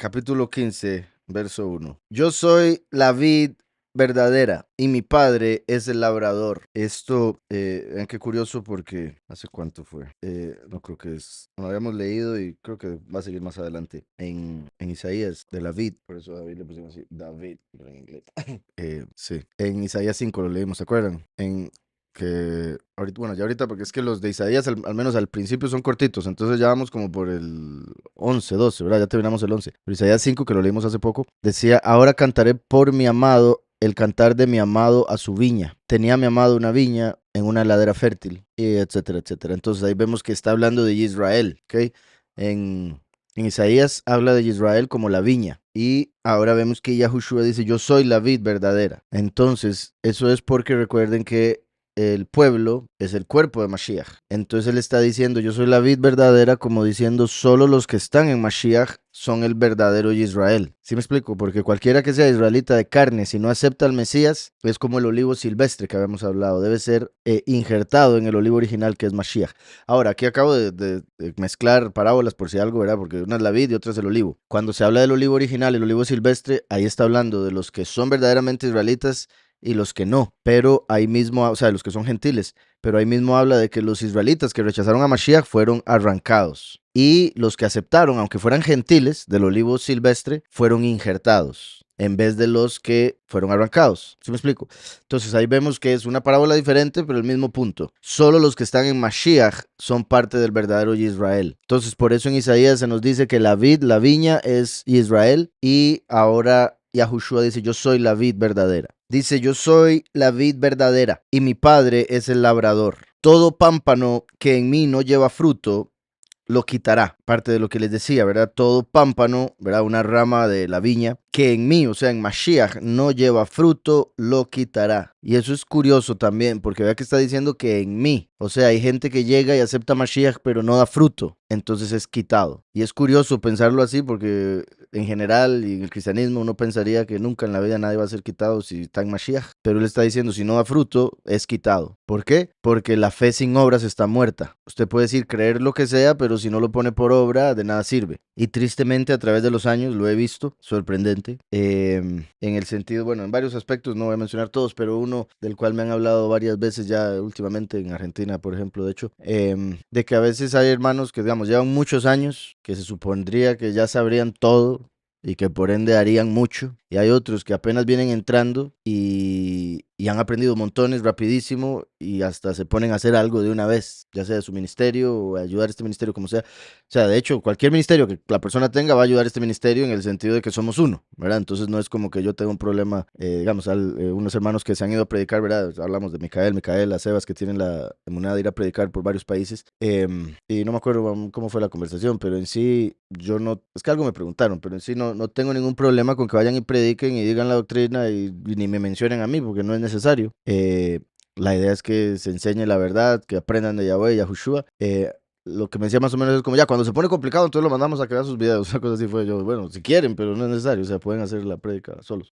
capítulo 15, verso 1. Yo soy la vid verdadera y mi padre es el labrador. Esto, vean qué curioso porque ¿hace cuánto fue? No creo que es, lo habíamos leído y creo que va a seguir más adelante en Isaías de la vid, por eso David le pusimos así, David, pero en inglés. Sí, en Isaías 5 lo leímos, ¿se acuerdan? Que ahorita, bueno, ya ahorita, porque es que los de Isaías, al menos al principio, son cortitos, entonces ya vamos como por el 11 12, ¿verdad? Ya terminamos el 11. Pero Isaías 5, que lo leímos hace poco, decía, ahora cantaré por mi amado el cantar de mi amado a su viña. Tenía mi amado una viña en una ladera fértil, y etcétera, etcétera. Entonces ahí vemos que está hablando de Israel, ¿ok? En Isaías habla de Israel como la viña. Y ahora vemos que Yahushua dice, yo soy la vid verdadera. Entonces, eso es porque recuerden que el pueblo es el cuerpo de Mashiach. Entonces él está diciendo, yo soy la vid verdadera, como diciendo, solo los que están en Mashiach son el verdadero Israel. ¿Sí me explico? Porque cualquiera que sea israelita de carne, si no acepta al Mesías, es como el olivo silvestre que habíamos hablado. Debe ser injertado en el olivo original que es Mashiach. Ahora, aquí acabo de mezclar parábolas por si algo, ¿verdad? Porque una es la vid y otra es el olivo. Cuando se habla del olivo original, el olivo silvestre, ahí está hablando de los que son verdaderamente israelitas y los que no, pero ahí mismo, o sea, los que son gentiles, pero ahí mismo habla de que los israelitas que rechazaron a Mashiach fueron arrancados y los que aceptaron, aunque fueran gentiles, del olivo silvestre, fueron injertados en vez de los que fueron arrancados. ¿Sí me explico? Entonces ahí vemos que es una parábola diferente, pero el mismo punto. Solo los que están en Mashiach son parte del verdadero Israel. Entonces por eso en Isaías se nos dice que la vid, la viña es Israel y ahora Yahushua dice, yo soy la vid verdadera. Dice, yo soy la vid verdadera y mi padre es el labrador. Todo pámpano que en mí no lleva fruto, lo quitará. Parte de lo que les decía, ¿verdad? Todo pámpano, ¿verdad? Una rama de la viña que en mí, o sea, en Mashiach, no lleva fruto, lo quitará. Y eso es curioso también, porque vea que está diciendo que en mí, o sea, hay gente que llega y acepta Mashiach, pero no da fruto, entonces es quitado. Y es curioso pensarlo así, porque en general y en el cristianismo uno pensaría que nunca en la vida nadie va a ser quitado si está en Mashiach, pero él está diciendo, si no da fruto, es quitado. ¿Por qué? Porque la fe sin obras está muerta. Usted puede decir creer lo que sea, pero si no lo pone por obra, de nada sirve. Y tristemente a través de los años lo he visto, sorprendente, en el sentido, bueno, en varios aspectos, no voy a mencionar todos, pero uno del cual me han hablado varias veces ya últimamente en Argentina, por ejemplo, de hecho, de que a veces hay hermanos que, digamos, llevan muchos años, que se supondría que ya sabrían todo y que por ende harían mucho, y hay otros que apenas vienen entrando y han aprendido montones rapidísimo y hasta se ponen a hacer algo de una vez, ya sea de su ministerio o ayudar a este ministerio, como sea. O sea, de hecho, cualquier ministerio que la persona tenga va a ayudar a este ministerio en el sentido de que somos uno, ¿verdad? Entonces no es como que yo tenga un problema, digamos, unos hermanos que se han ido a predicar, ¿verdad? Hablamos de Micaela, Sebas, que tienen la moneda de ir a predicar por varios países. Y no me acuerdo cómo fue la conversación, pero en sí, yo no, es que algo me preguntaron, pero en sí no tengo ningún problema con que vayan y prediquen y digan la doctrina y ni me mencionen a mí, porque no es necesario. La idea es que se enseñe la verdad, que aprendan de Yahweh y Yahushua. Lo que me decía más o menos es como, ya, cuando se pone complicado, entonces lo mandamos a crear sus videos. Una cosa así fue yo, bueno, si quieren, pero no es necesario, o sea, pueden hacer la prédica solos.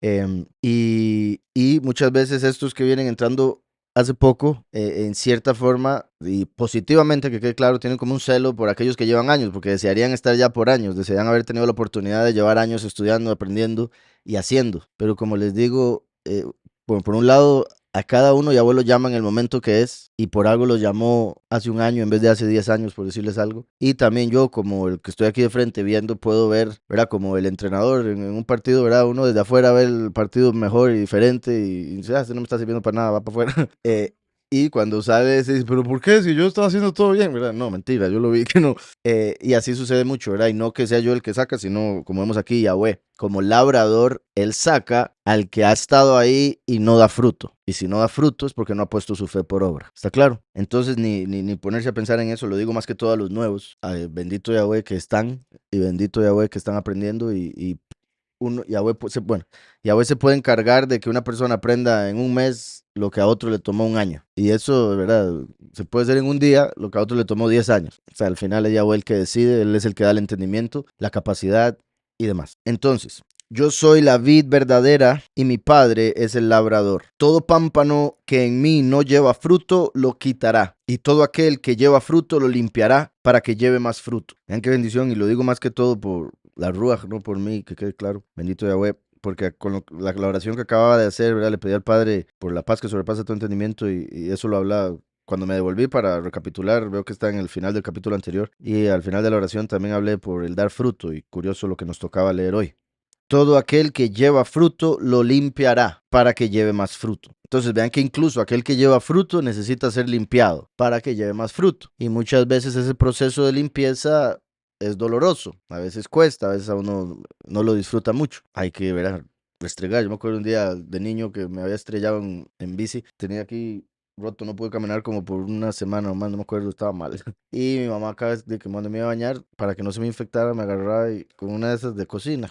Y muchas veces estos que vienen entrando hace poco, en cierta forma, y positivamente, que quede claro, tienen como un celo por aquellos que llevan años, porque desearían estar ya por años, desearían haber tenido la oportunidad de llevar años estudiando, aprendiendo y haciendo. Pero como les digo, bueno, por un lado, a cada uno Yahweh lo llama en el momento que es, y por algo lo llamó hace un año en vez de hace 10 años, por decirles algo. Y también yo, como el que estoy aquí de frente viendo, puedo ver, ¿verdad? Como el entrenador en un partido, ¿verdad? Uno desde afuera ve el partido mejor y diferente y dice, ah, este no me está sirviendo para nada, va para afuera. Y cuando sale, se dice, pero ¿por qué? Si yo estaba haciendo todo bien, ¿verdad? No, mentira, yo lo vi que no. Y así sucede mucho, ¿verdad? Y no que sea yo el que saca, sino, como vemos aquí, Yahweh, como labrador, él saca al que ha estado ahí y no da fruto. Y si no da fruto es porque no ha puesto su fe por obra. ¿Está claro? Entonces, ni ponerse a pensar en eso, lo digo más que todo a los nuevos. Bendito Yahweh que están, y bendito Yahweh que están aprendiendo y uno, Yahweh, bueno, Yahweh se puede encargar de que una persona aprenda en un mes lo que a otro le tomó un año. Y eso, de verdad, se puede hacer en un día lo que a otro le tomó 10 años. O sea, al final es Yahweh el que decide, Él es el que da el entendimiento, la capacidad y demás. Entonces, yo soy la vid verdadera y mi padre es el labrador. Todo pámpano que en mí no lleva fruto, lo quitará. Y todo aquel que lleva fruto, lo limpiará para que lleve más fruto. Vean qué bendición, y lo digo más que todo la Ruach, no por mí, que quede claro. Bendito Yahweh. Porque con la oración que acababa de hacer, ¿verdad? Le pedí al Padre por la paz que sobrepasa todo entendimiento y eso lo hablaba. Cuando me devolví para recapitular, veo que está en el final del capítulo anterior. Y al final de la oración también hablé por el dar fruto y curioso lo que nos tocaba leer hoy. Todo aquel que lleva fruto lo limpiará para que lleve más fruto. Entonces vean que incluso aquel que lleva fruto necesita ser limpiado para que lleve más fruto. Y muchas veces ese proceso de limpieza es doloroso, a veces cuesta, a veces a uno no lo disfruta mucho. Hay que ver, restregar. Yo me acuerdo un día de niño que me había estrellado en bici, tenía aquí roto, no pude caminar como por una semana o más, no me acuerdo, estaba mal. Y mi mamá cada vez de que cuando me iba a bañar, para que no se me infectara, me agarraba y con una de esas de cocina.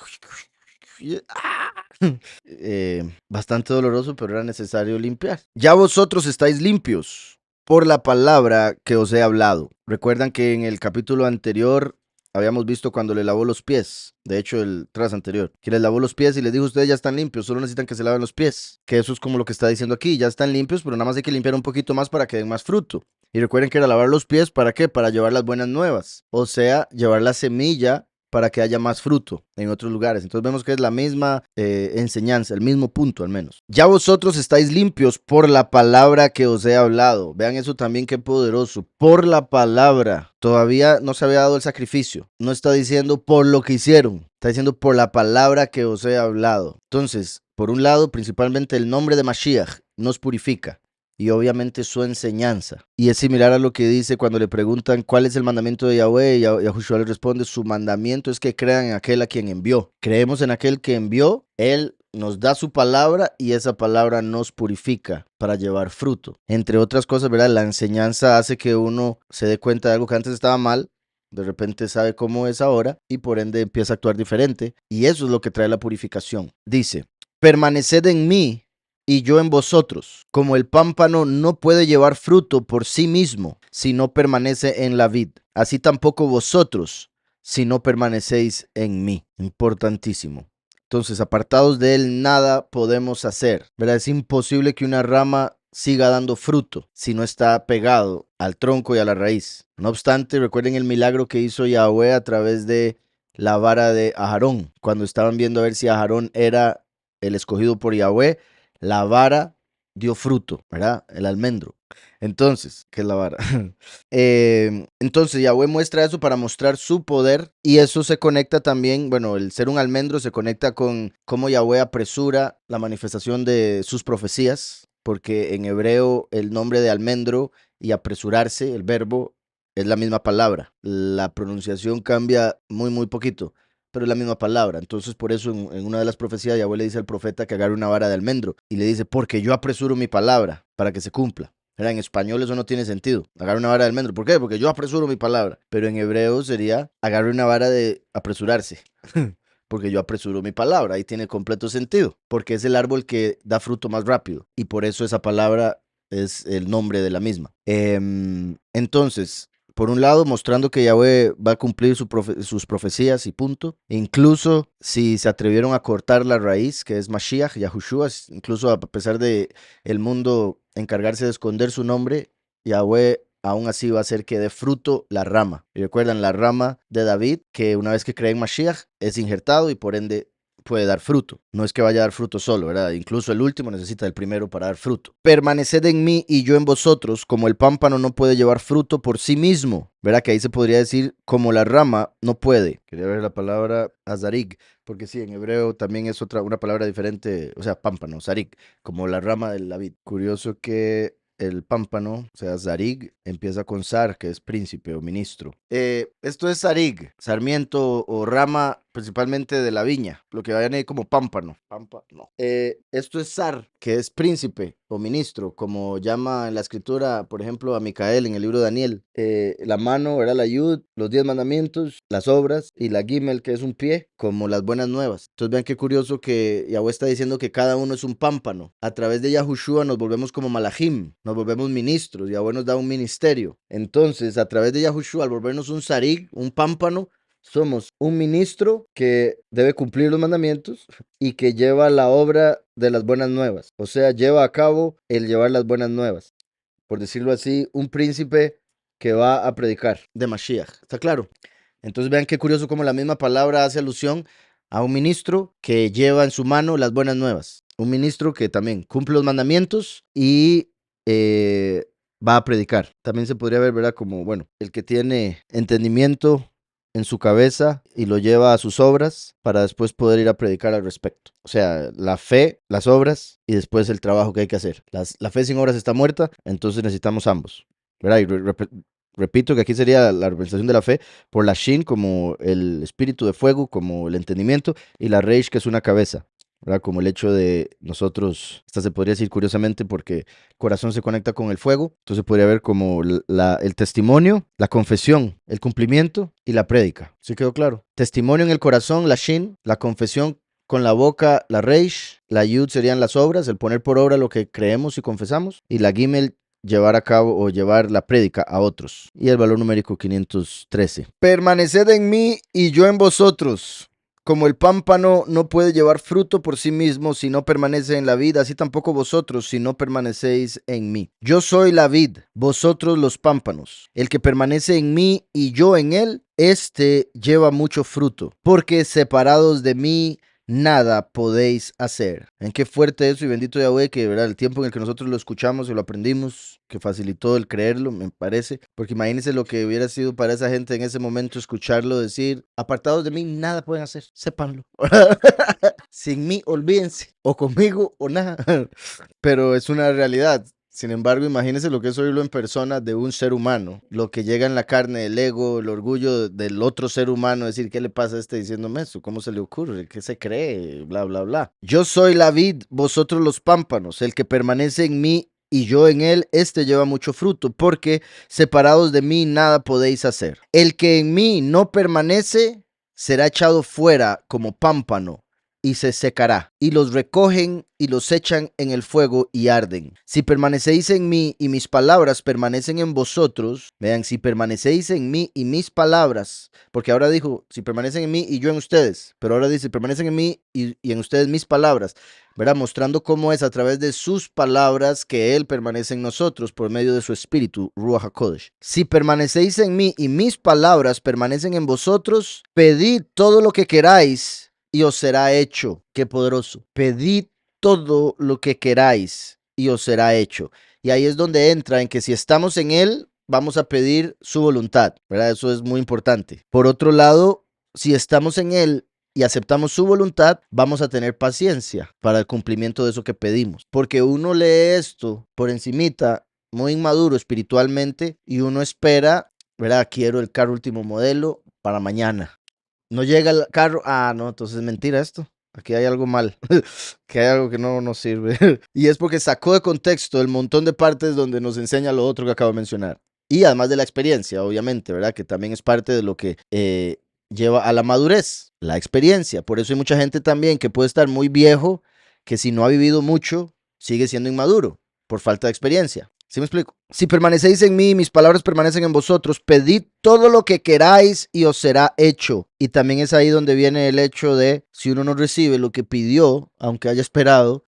Bastante doloroso, pero era necesario limpiar. Ya vosotros estáis limpios por la palabra que os he hablado. Recuerdan que en el capítulo anterior habíamos visto cuando le lavó los pies. De hecho, el tras anterior. Que les lavó los pies y les dijo, ustedes ya están limpios, solo necesitan que se laven los pies. Que eso es como lo que está diciendo aquí. Ya están limpios, pero nada más hay que limpiar un poquito más para que den más fruto. Y recuerden que era lavar los pies, ¿para qué? Para llevar las buenas nuevas. O sea, llevar la semilla para que haya más fruto en otros lugares. Entonces vemos que es la misma enseñanza, el mismo punto al menos. Ya vosotros estáis limpios por la palabra que os he hablado. Vean eso también qué poderoso. Por la palabra. Todavía no se había dado el sacrificio. No está diciendo por lo que hicieron. Está diciendo por la palabra que os he hablado. Entonces, por un lado, principalmente el nombre de Mashiach nos purifica y obviamente su enseñanza. Y es similar a lo que dice cuando le preguntan cuál es el mandamiento de Yahweh, y Yahushua le responde, su mandamiento es que crean en aquel a quien envió. Creemos en aquel que envió, él nos da su palabra y esa palabra nos purifica para llevar fruto. Entre otras cosas, ¿verdad? La enseñanza hace que uno se dé cuenta de algo que antes estaba mal, de repente sabe cómo es ahora y por ende empieza a actuar diferente. Y eso es lo que trae la purificación. Dice, permaneced en mí y yo en vosotros. Como el pámpano no puede llevar fruto por sí mismo si no permanece en la vid, así tampoco vosotros si no permanecéis en mí. Importantísimo. Entonces, apartados de él, nada podemos hacer. ¿Verdad? Es imposible que una rama siga dando fruto si no está pegado al tronco y a la raíz. No obstante, recuerden el milagro que hizo Yahweh a través de la vara de Aarón, cuando estaban viendo a ver si Aarón era el escogido por Yahweh, la vara dio fruto, ¿verdad? El almendro. Entonces, ¿qué es la vara? Entonces, Yahweh muestra eso para mostrar su poder y eso se conecta también, bueno, el ser un almendro se conecta con cómo Yahweh apresura la manifestación de sus profecías, porque en hebreo el nombre de almendro y apresurarse, el verbo, es la misma palabra. La pronunciación cambia muy, muy poquito, pero es la misma palabra. Entonces, por eso en una de las profecías, Yahweh le dice al profeta que agarre una vara de almendro y le dice, porque yo apresuro mi palabra para que se cumpla. En español eso no tiene sentido. Agarre una vara de almendro. ¿Por qué? Porque yo apresuro mi palabra. Pero en hebreo sería agarre una vara de apresurarse. Porque yo apresuro mi palabra. Ahí tiene completo sentido. Porque es el árbol que da fruto más rápido. Y por eso esa palabra es el nombre de la misma. Entonces, por un lado, mostrando que Yahweh va a cumplir sus profecías y punto. Incluso si se atrevieron a cortar la raíz, que es Mashiach, Yahushua, incluso a pesar de el mundo encargarse de esconder su nombre, Yahweh aún así va a hacer que dé fruto la rama. Y recuerdan la rama de David, que una vez que cree en Mashiach, es injertado y por ende puede dar fruto. No es que vaya a dar fruto solo, ¿verdad? Incluso el último necesita el primero para dar fruto. Permaneced en mí y yo en vosotros, como el pámpano no puede llevar fruto por sí mismo, ¿verdad? Que ahí se podría decir como la rama no puede. Quería ver la palabra azarig, porque sí, en hebreo también es una palabra diferente, o sea, pámpano, zarig, como la rama de la vid. Curioso que el pámpano, o sea, zarig, empieza con zar, que es príncipe o ministro. Esto es zarig, sarmiento o rama principalmente de la viña, lo que vayan ahí como pámpano. No. Esto es zar, que es príncipe o ministro, como llama en la escritura, por ejemplo, a Micael en el libro de Daniel. La mano era la yud, los 10 mandamientos, las obras y la gimel, que es un pie, como las buenas nuevas. Entonces vean qué curioso que Yahweh está diciendo que cada uno es un pámpano. A través de Yahushua nos volvemos como malachim, nos volvemos ministros. Yahweh nos da un ministerio. Entonces, a través de Yahushua, al volvernos un zarig, un pámpano, somos un ministro que debe cumplir los mandamientos y que lleva la obra de las buenas nuevas. O sea, lleva a cabo el llevar las buenas nuevas. Por decirlo así, un príncipe que va a predicar de Mashiach. ¿Está claro? Entonces vean qué curioso cómo la misma palabra hace alusión a un ministro que lleva en su mano las buenas nuevas. Un ministro que también cumple los mandamientos y eh, va a predicar. También se podría ver, ¿verdad? Como, bueno, el que tiene entendimiento en su cabeza y lo lleva a sus obras para después poder ir a predicar al respecto. O sea, la fe, las obras y después el trabajo que hay que hacer. La fe sin obras está muerta, entonces necesitamos ambos. ¿Verdad? Y repito que aquí sería la representación de la fe por la Shin como el espíritu de fuego, como el entendimiento, y la Reish que es una cabeza. ¿Verdad? Como el hecho de nosotros, esta se podría decir curiosamente porque el corazón se conecta con el fuego, entonces podría ver como el testimonio, la confesión, el cumplimiento y la prédica. ¿Sí quedó claro? Testimonio en el corazón, la Shin, la confesión con la boca, la Reish, la Yud serían las obras, el poner por obra lo que creemos y confesamos, y la Gimel llevar a cabo o llevar la prédica a otros. Y el valor numérico 513. Permaneced en mí y yo en vosotros. Como el pámpano no puede llevar fruto por sí mismo si no permanece en la vid, así tampoco vosotros si no permanecéis en mí. Yo soy la vid, vosotros los pámpanos. El que permanece en mí y yo en él, este lleva mucho fruto, porque separados de mí nada podéis hacer. En qué fuerte eso y bendito Yahweh que, ¿verdad? El tiempo en el que nosotros lo escuchamos y lo aprendimos, que facilitó el creerlo, me parece, porque imagínense lo que hubiera sido para esa gente en ese momento escucharlo decir, apartados de mí nada pueden hacer, sépanlo. Sin mí, olvídense, o conmigo o nada. Pero es una realidad. Sin embargo, imagínense lo que es oírlo en persona de un ser humano, lo que llega en la carne, el ego, el orgullo del otro ser humano, decir, ¿qué le pasa a este diciéndome eso? ¿Cómo se le ocurre? ¿Qué se cree? Bla, bla, bla. Yo soy la vid, vosotros los pámpanos, el que permanece en mí y yo en él, este lleva mucho fruto, porque separados de mí nada podéis hacer. El que en mí no permanece será echado fuera como pámpano y se secará, y los recogen y los echan en el fuego y arden. Si permanecéis en mí y mis palabras permanecen en vosotros, vean, si permanecéis en mí y mis palabras, porque ahora dijo, si permanecen en mí y yo en ustedes, pero ahora dice, permanecen en mí y en ustedes mis palabras, ¿verdad? Mostrando cómo es a través de sus palabras que Él permanece en nosotros por medio de su espíritu, Ruach HaKodesh. Si permanecéis en mí y mis palabras permanecen en vosotros, pedid todo lo que queráis y os será hecho. Qué poderoso. Pedid todo lo que queráis y os será hecho. Y ahí es donde entra en que si estamos en Él, vamos a pedir su voluntad, ¿verdad? Eso es muy importante. Por otro lado, si estamos en Él y aceptamos su voluntad, vamos a tener paciencia para el cumplimiento de eso que pedimos. Porque uno lee esto por encimita, muy inmaduro espiritualmente, y uno espera, ¿verdad? Quiero el carro último modelo para mañana. No llega el carro. Ah, no, entonces es mentira esto. Aquí hay algo mal, que hay algo que no sirve. Y es porque sacó de contexto el montón de partes donde nos enseña lo otro que acabo de mencionar. Y además de la experiencia, obviamente, ¿verdad? Que también es parte de lo que lleva a la madurez, la experiencia. Por eso hay mucha gente también que puede estar muy viejo, que si no ha vivido mucho, sigue siendo inmaduro, por falta de experiencia. ¿Sí me explico? Si permanecéis en mí y mis palabras permanecen en vosotros, pedid todo lo que queráis y os será hecho. Y también es ahí donde viene el hecho de, si uno no recibe lo que pidió, aunque haya esperado,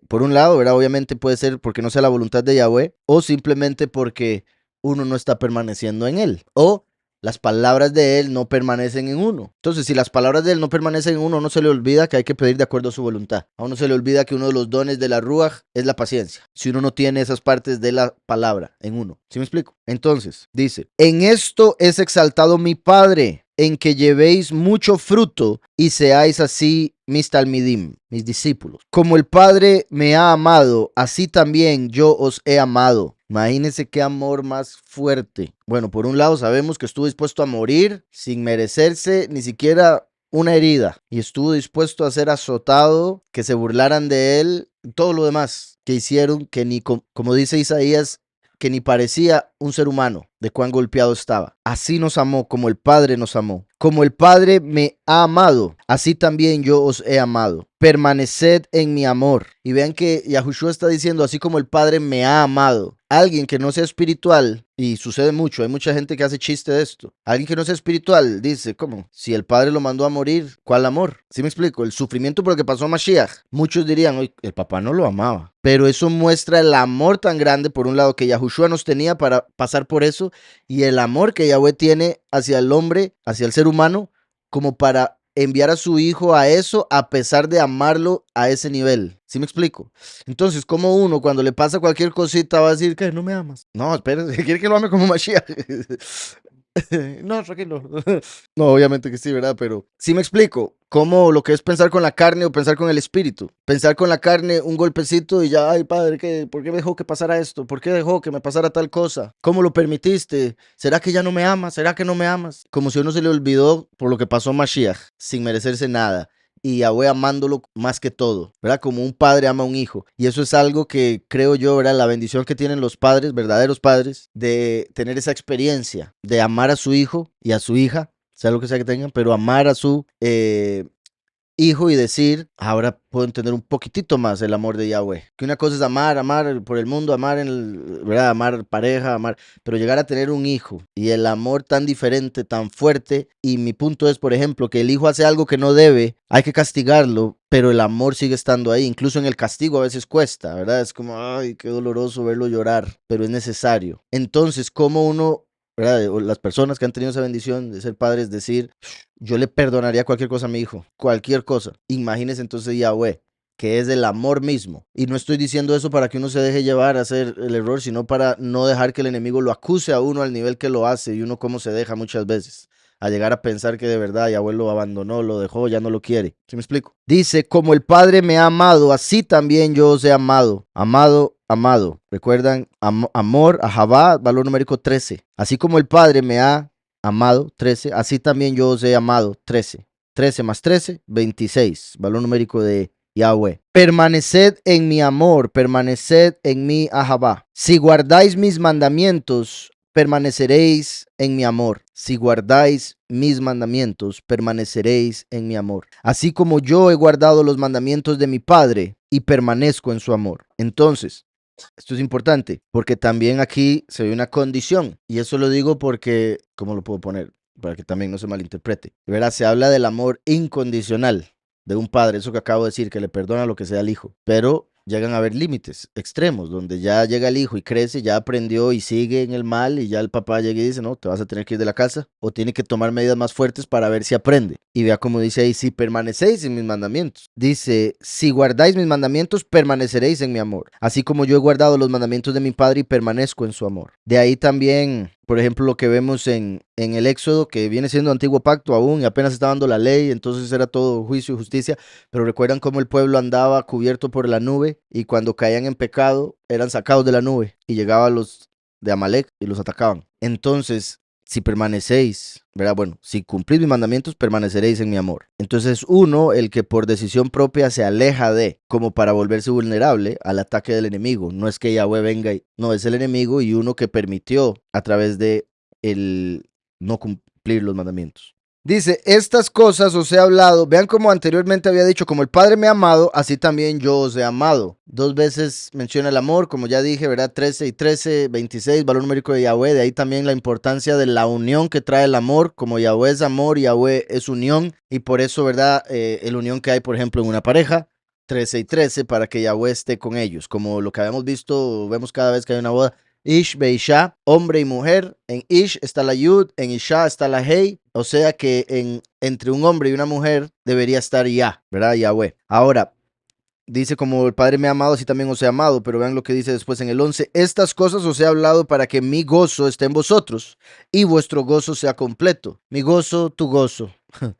por un lado, ¿verdad? Obviamente puede ser porque no sea la voluntad de Yahweh, o simplemente porque uno no está permaneciendo en él, o las palabras de él no permanecen en uno. Entonces, si las palabras de él no permanecen en uno, no se le olvida que hay que pedir de acuerdo a su voluntad. A uno se le olvida que uno de los dones de la Ruach es la paciencia. Si uno no tiene esas partes de la palabra en uno. ¿Sí me explico? Entonces, dice, en esto es exaltado mi Padre, en que llevéis mucho fruto y seáis así mis talmidim, mis discípulos. Como el Padre me ha amado, así también yo os he amado. Imagínense qué amor más fuerte. Bueno, por un lado sabemos que estuvo dispuesto a morir sin merecerse ni siquiera una herida y estuvo dispuesto a ser azotado, que se burlaran de él, todo lo demás que hicieron, que ni, como dice Isaías, que ni parecía un ser humano de cuán golpeado estaba. Así nos amó como el Padre nos amó. Como el Padre me ha amado, así también yo os he amado. Permaneced en mi amor. Y vean que Yahushua está diciendo, así como el Padre me ha amado. Alguien que no sea espiritual, y sucede mucho, hay mucha gente que hace chiste de esto. Alguien que no sea espiritual dice, ¿cómo? Si el Padre lo mandó a morir, ¿cuál amor? ¿Sí me explico? El sufrimiento por lo que pasó a Mashiach. Muchos dirían, oye, el papá no lo amaba. Pero eso muestra el amor tan grande, por un lado, que Yahushua nos tenía para pasar por eso, eso y el amor que Yahweh tiene hacia el hombre, hacia el ser humano, como para enviar a su hijo a eso a pesar de amarlo a ese nivel. ¿Sí me explico? Entonces, como uno cuando le pasa cualquier cosita va a decir que no me amas. No, espérese, quiere que lo ame como Mashiach. No, tranquilo. No, obviamente que sí, ¿verdad? Pero sí me explico. Cómo lo que es pensar con la carne o pensar con el espíritu. Pensar con la carne, un golpecito y ya, ay, padre, ¿por qué dejó que pasara esto? ¿Por qué dejó que me pasara tal cosa? ¿Cómo lo permitiste? ¿Será que ya no me amas? ¿Será que no me amas? Como si uno se le olvidó por lo que pasó a Mashiach, sin merecerse nada y Yahweh amándolo más que todo, ¿verdad? Como un padre ama a un hijo. Y eso es algo que creo yo, ¿verdad? La bendición que tienen los padres, verdaderos padres, de tener esa experiencia, de amar a su hijo y a su hija, sea lo que sea que tengan, pero amar a su hijo y decir, ahora puedo entender un poquitito más el amor de Yahweh. Que una cosa es amar, amar por el mundo, amar en ¿verdad? Amar pareja, amar, pero llegar a tener un hijo y el amor tan diferente, tan fuerte. Y mi punto es, por ejemplo, que el hijo hace algo que no debe, hay que castigarlo, pero el amor sigue estando ahí. Incluso en el castigo a veces cuesta, ¿verdad? Es como, ay, qué doloroso verlo llorar, pero es necesario. Entonces, ¿cómo uno, ¿verdad? O las personas que han tenido esa bendición de ser padres, decir, yo le perdonaría cualquier cosa a mi hijo, cualquier cosa. Imagínese entonces Yahweh, que es el amor mismo. Y no estoy diciendo eso para que uno se deje llevar a hacer el error, sino para no dejar que el enemigo lo acuse a uno al nivel que lo hace y uno cómo se deja muchas veces. A llegar a pensar que de verdad Yahweh lo abandonó, lo dejó, ya no lo quiere. ¿Sí me explico? Dice, como el Padre me ha amado, así también yo os he amado. Amado, amado. ¿Recuerdan? Amor, ahabá, valor numérico 13. Así como el Padre me ha amado, 13, así también yo os he amado, 13. 13 más 13, 26, valor numérico de Yahweh. Permaneced en mi amor, permaneced en mi ahabá. Si guardáis mis mandamientos, permaneceréis en mi amor. Si guardáis mis mandamientos, permaneceréis en mi amor. Así como yo he guardado los mandamientos de mi Padre y permanezco en su amor. Entonces, esto es importante porque también aquí se ve una condición y eso lo digo porque, ¿cómo lo puedo poner? Para que también no se malinterprete. Verá, se habla del amor incondicional de un padre, eso que acabo de decir, que le perdona lo que sea al hijo, pero llegan a haber límites extremos, donde ya llega el hijo y crece, ya aprendió y sigue en el mal y ya el papá llega y dice, no, te vas a tener que ir de la casa o tiene que tomar medidas más fuertes para ver si aprende. Y vea como dice ahí, si permanecéis en mis mandamientos. Dice, si guardáis mis mandamientos, permaneceréis en mi amor, así como yo he guardado los mandamientos de mi Padre y permanezco en su amor. De ahí también, por ejemplo, lo que vemos en el Éxodo, que viene siendo antiguo pacto aún y apenas está dando la ley, entonces era todo juicio y justicia, pero recuerdan cómo el pueblo andaba cubierto por la nube y cuando caían en pecado eran sacados de la nube y llegaban los de Amalek y los atacaban. Entonces, si permanecéis, ¿verdad? Bueno, si cumplís mis mandamientos, permaneceréis en mi amor. Entonces, uno, el que por decisión propia se aleja de, como para volverse vulnerable al ataque del enemigo. No es que Yahweh venga y, no, es el enemigo y uno que permitió a través de el no cumplir los mandamientos. Dice, estas cosas os he hablado, vean como anteriormente había dicho, como el Padre me ha amado, así también yo os he amado. Dos veces menciona el amor, como ya dije, ¿verdad? 13 y 13, 26, valor numérico de Yahweh, de ahí también la importancia de la unión que trae el amor, como Yahweh es amor, Yahweh es unión, y por eso, ¿verdad? El unión que hay, por ejemplo, en una pareja, 13 y 13, para que Yahweh esté con ellos, como lo que habíamos visto, vemos cada vez que hay una boda, Ish Beisha, hombre y mujer. En Ish está la Yud, en Isha está la Hei. O sea que entre un hombre y una mujer debería estar Ya, ¿verdad? Yahweh. Ahora, dice como el Padre me ha amado, así también os he amado, pero vean lo que dice después en el 11. Estas cosas os he hablado para que mi gozo esté en vosotros y vuestro gozo sea completo. Mi gozo, tu gozo,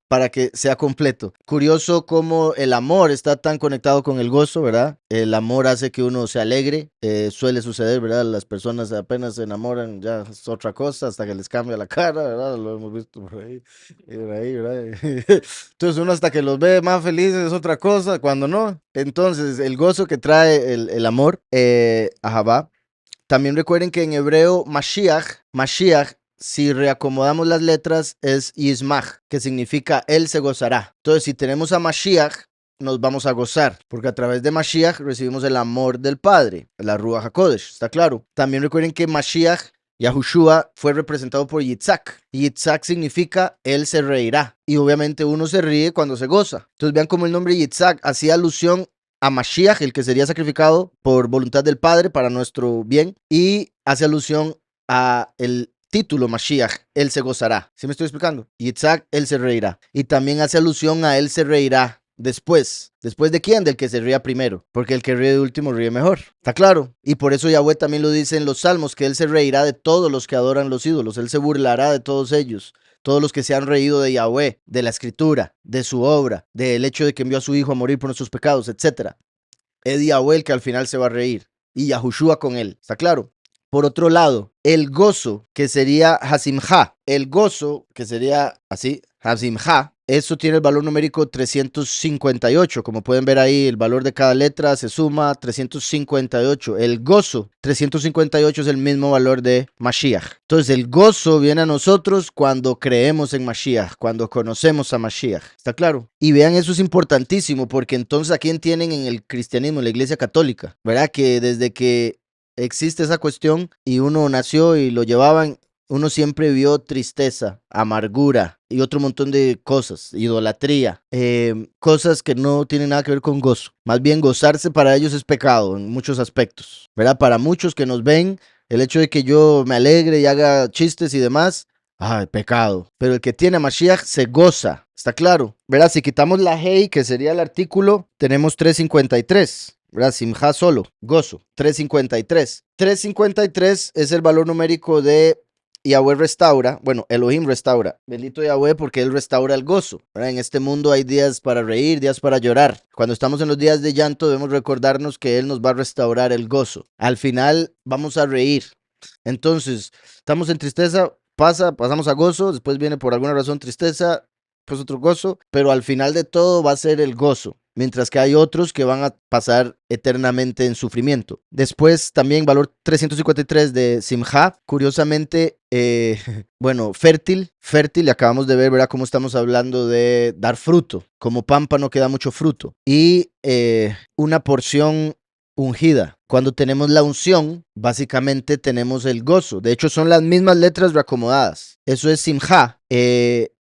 para que sea completo. Curioso cómo el amor está tan conectado con el gozo, ¿verdad? El amor hace que uno se alegre, suele suceder, ¿verdad? Las personas apenas se enamoran, ya es otra cosa, hasta que les cambia la cara, ¿verdad? Lo hemos visto por ahí, y por ahí, ¿verdad? Entonces uno hasta que los ve más felices es otra cosa, cuando no. Entonces el gozo que trae el amor, ahabá. También recuerden que en hebreo Mashiach, si reacomodamos las letras, es Yismach, que significa Él se gozará. Entonces, si tenemos a Mashiach, nos vamos a gozar, porque a través de Mashiach recibimos el amor del Padre, la Ruach HaKodesh, ¿está claro? También recuerden que Mashiach, Yahushua, fue representado por Yitzhak. Yitzhak significa Él se reirá. Y obviamente uno se ríe cuando se goza. Entonces vean cómo el nombre Yitzhak hacía alusión a Mashiach, el que sería sacrificado por voluntad del Padre para nuestro bien, y hace alusión a el título Mashiach, él se gozará. ¿Sí me estoy explicando? Yitzhak, él se reirá. Y también hace alusión a él se reirá después. ¿Después de quién? Del que se ría primero. Porque el que ríe de último ríe mejor. ¿Está claro? Y por eso Yahweh también lo dice en los Salmos, que él se reirá de todos los que adoran los ídolos. Él se burlará de todos ellos. Todos los que se han reído de Yahweh, de la escritura, de su obra, del hecho de que envió a su hijo a morir por nuestros pecados, etc. Es Yahweh el que al final se va a reír. Y Yahushua con él. ¿Está claro? Por otro lado, el gozo, que sería Hasimha, el gozo, que sería así, Hasimha, eso tiene el valor numérico 358. Como pueden ver ahí, el valor de cada letra se suma 358. El gozo, 358 es el mismo valor de Mashiach. Entonces, el gozo viene a nosotros cuando creemos en Mashiach, cuando conocemos a Mashiach. ¿Está claro? Y vean, eso es importantísimo, porque entonces, ¿a quién tienen en el cristianismo, en la iglesia católica? ¿Verdad? Que desde que existe esa cuestión y uno nació y lo llevaban, uno siempre vio tristeza, amargura y otro montón de cosas, idolatría, cosas que no tienen nada que ver con gozo. Más bien gozarse para ellos es pecado en muchos aspectos, ¿verdad? Para muchos que nos ven, el hecho de que yo me alegre y haga chistes y demás, ay, pecado. Pero el que tiene a Mashiach se goza, ¿está claro? ¿Verdad? Si quitamos la hey, que sería el artículo, tenemos 353. ¿Verdad? Simha solo, gozo, 353. 353 es el valor numérico de Yahweh restaura, bueno, Elohim restaura. Bendito Yahweh porque Él restaura el gozo. ¿Verdad? En este mundo hay días para reír, días para llorar. Cuando estamos en los días de llanto debemos recordarnos que Él nos va a restaurar el gozo. Al final vamos a reír. Entonces, estamos en tristeza, pasamos a gozo, después viene por alguna razón tristeza, pues otro gozo, pero al final de todo va a ser el gozo. Mientras que hay otros que van a pasar eternamente en sufrimiento. Después también valor 353 de Simha, curiosamente, bueno, fértil, y acabamos de ver, ¿verdad? Cómo estamos hablando de dar fruto, como pámpano que da mucho fruto. Y una porción ungida. Cuando tenemos la unción, básicamente tenemos el gozo. De hecho, son las mismas letras reacomodadas. Eso es Simha.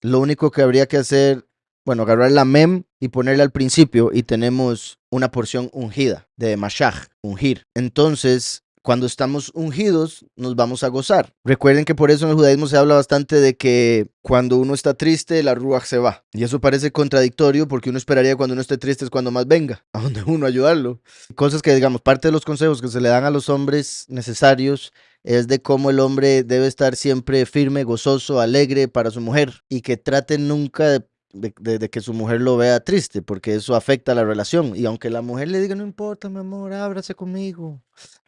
Lo único que habría que hacer, bueno, agarrar la mem y ponerla al principio y tenemos una porción ungida de Mashach, ungir. Entonces, cuando estamos ungidos, nos vamos a gozar. Recuerden que por eso en el judaísmo se habla bastante de que cuando uno está triste, la ruach se va. Y eso parece contradictorio porque uno esperaría que cuando uno esté triste es cuando más venga, a donde uno ayudarlo. Cosas que, digamos, parte de los consejos que se le dan a los hombres necesarios es de cómo el hombre debe estar siempre firme, gozoso, alegre para su mujer y que trate nunca de que su mujer lo vea triste, porque eso afecta a la relación. Y aunque la mujer le diga, no importa, mi amor, ábrase conmigo.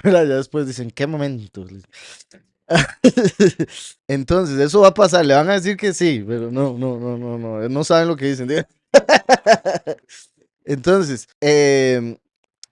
Ya después dicen, ¿qué momento? Entonces, eso va a pasar. Le van a decir que sí, pero no saben lo que dicen. Entonces,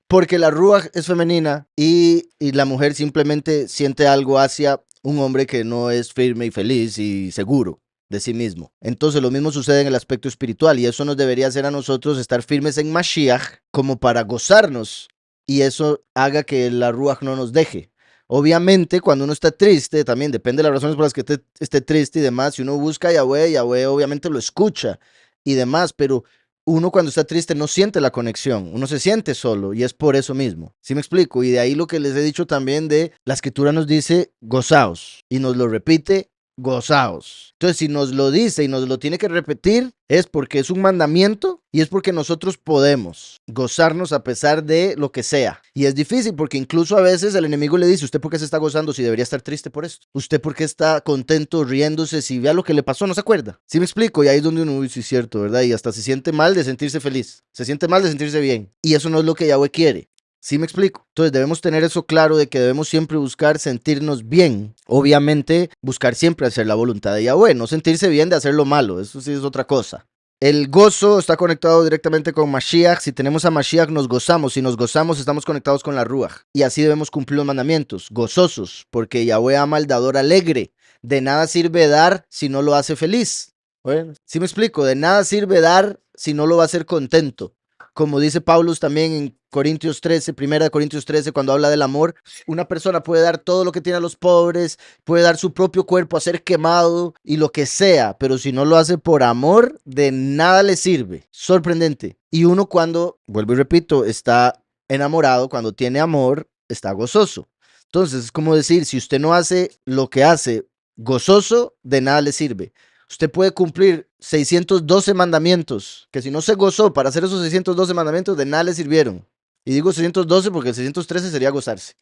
porque la Ruach es femenina y la mujer simplemente siente algo hacia un hombre que no es firme y feliz y seguro de sí mismo. Entonces lo mismo sucede en el aspecto espiritual y eso nos debería hacer a nosotros estar firmes en Mashiach como para gozarnos y eso haga que la Ruach no nos deje. Obviamente cuando uno está triste, también depende de las razones por las que esté triste y demás, si uno busca a Yahweh, Yahweh obviamente lo escucha y demás, pero uno cuando está triste no siente la conexión, uno se siente solo y es por eso mismo. ¿Sí me explico? Y de ahí lo que les he dicho también de la escritura nos dice gozaos y nos lo repite gozaos. Entonces, si nos lo dice y nos lo tiene que repetir, es porque es un mandamiento y es porque nosotros podemos gozarnos a pesar de lo que sea. Y es difícil porque incluso a veces el enemigo le dice, ¿usted por qué se está gozando si debería estar triste por esto? ¿Usted por qué está contento riéndose si vea lo que le pasó? ¿No se acuerda? ¿Sí me explico? Y ahí es donde uno, uy, sí es cierto, ¿verdad? Y hasta se siente mal de sentirse feliz. Se siente mal de sentirse bien. Y eso no es lo que Yahweh quiere. ¿Sí me explico? Entonces debemos tener eso claro de que debemos siempre buscar sentirnos bien. Obviamente, buscar siempre hacer la voluntad de Yahweh, no sentirse bien de hacer lo malo, eso sí es otra cosa. El gozo está conectado directamente con Mashiach. Si tenemos a Mashiach, nos gozamos. Si nos gozamos, estamos conectados con la Ruach. Y así debemos cumplir los mandamientos, gozosos, porque Yahweh ama al dador alegre. De nada sirve dar si no lo hace feliz. Bueno, ¿sí me explico? De nada sirve dar si no lo va a hacer contento. Como dice Pablo también en Corintios 13, primera de Corintios 13, cuando habla del amor, una persona puede dar todo lo que tiene a los pobres, puede dar su propio cuerpo a ser quemado y lo que sea, pero si no lo hace por amor, de nada le sirve. Sorprendente. Y uno cuando, vuelvo y repito, está enamorado, cuando tiene amor, está gozoso. Entonces, es como decir, si usted no hace lo que hace gozoso, de nada le sirve. Usted puede cumplir 612 mandamientos, que si no se gozó para hacer esos 612 mandamientos, de nada le sirvieron. Y digo 612 porque el 613 sería gozarse.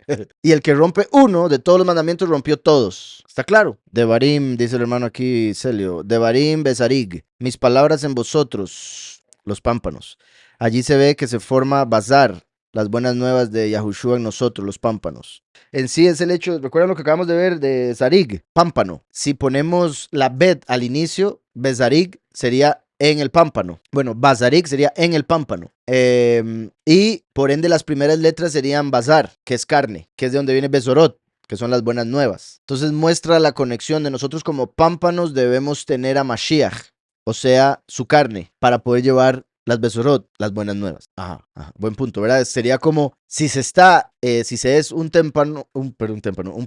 Y el que rompe uno de todos los mandamientos rompió todos. ¿Está claro? Devarim, dice el hermano aquí, Celio. Devarim besarig. Mis palabras en vosotros, los pámpanos. Allí se ve que se forma bazar, las buenas nuevas de Yahushua en nosotros, los pámpanos. En sí es el hecho, recuerdan lo que acabamos de ver de Zarig, pámpano. Si ponemos la bet al inicio, besarig sería en el pámpano. Bueno, bazarig sería en el pámpano. Y por ende las primeras letras serían bazar, que es carne, que es de donde viene besorot, que son las buenas nuevas. Entonces muestra la conexión de nosotros como pámpanos debemos tener a Mashiach, o sea, su carne, para poder llevar las besorot, las buenas nuevas. Ajá, buen punto, ¿verdad? Sería como si se está, si se es un témpano, un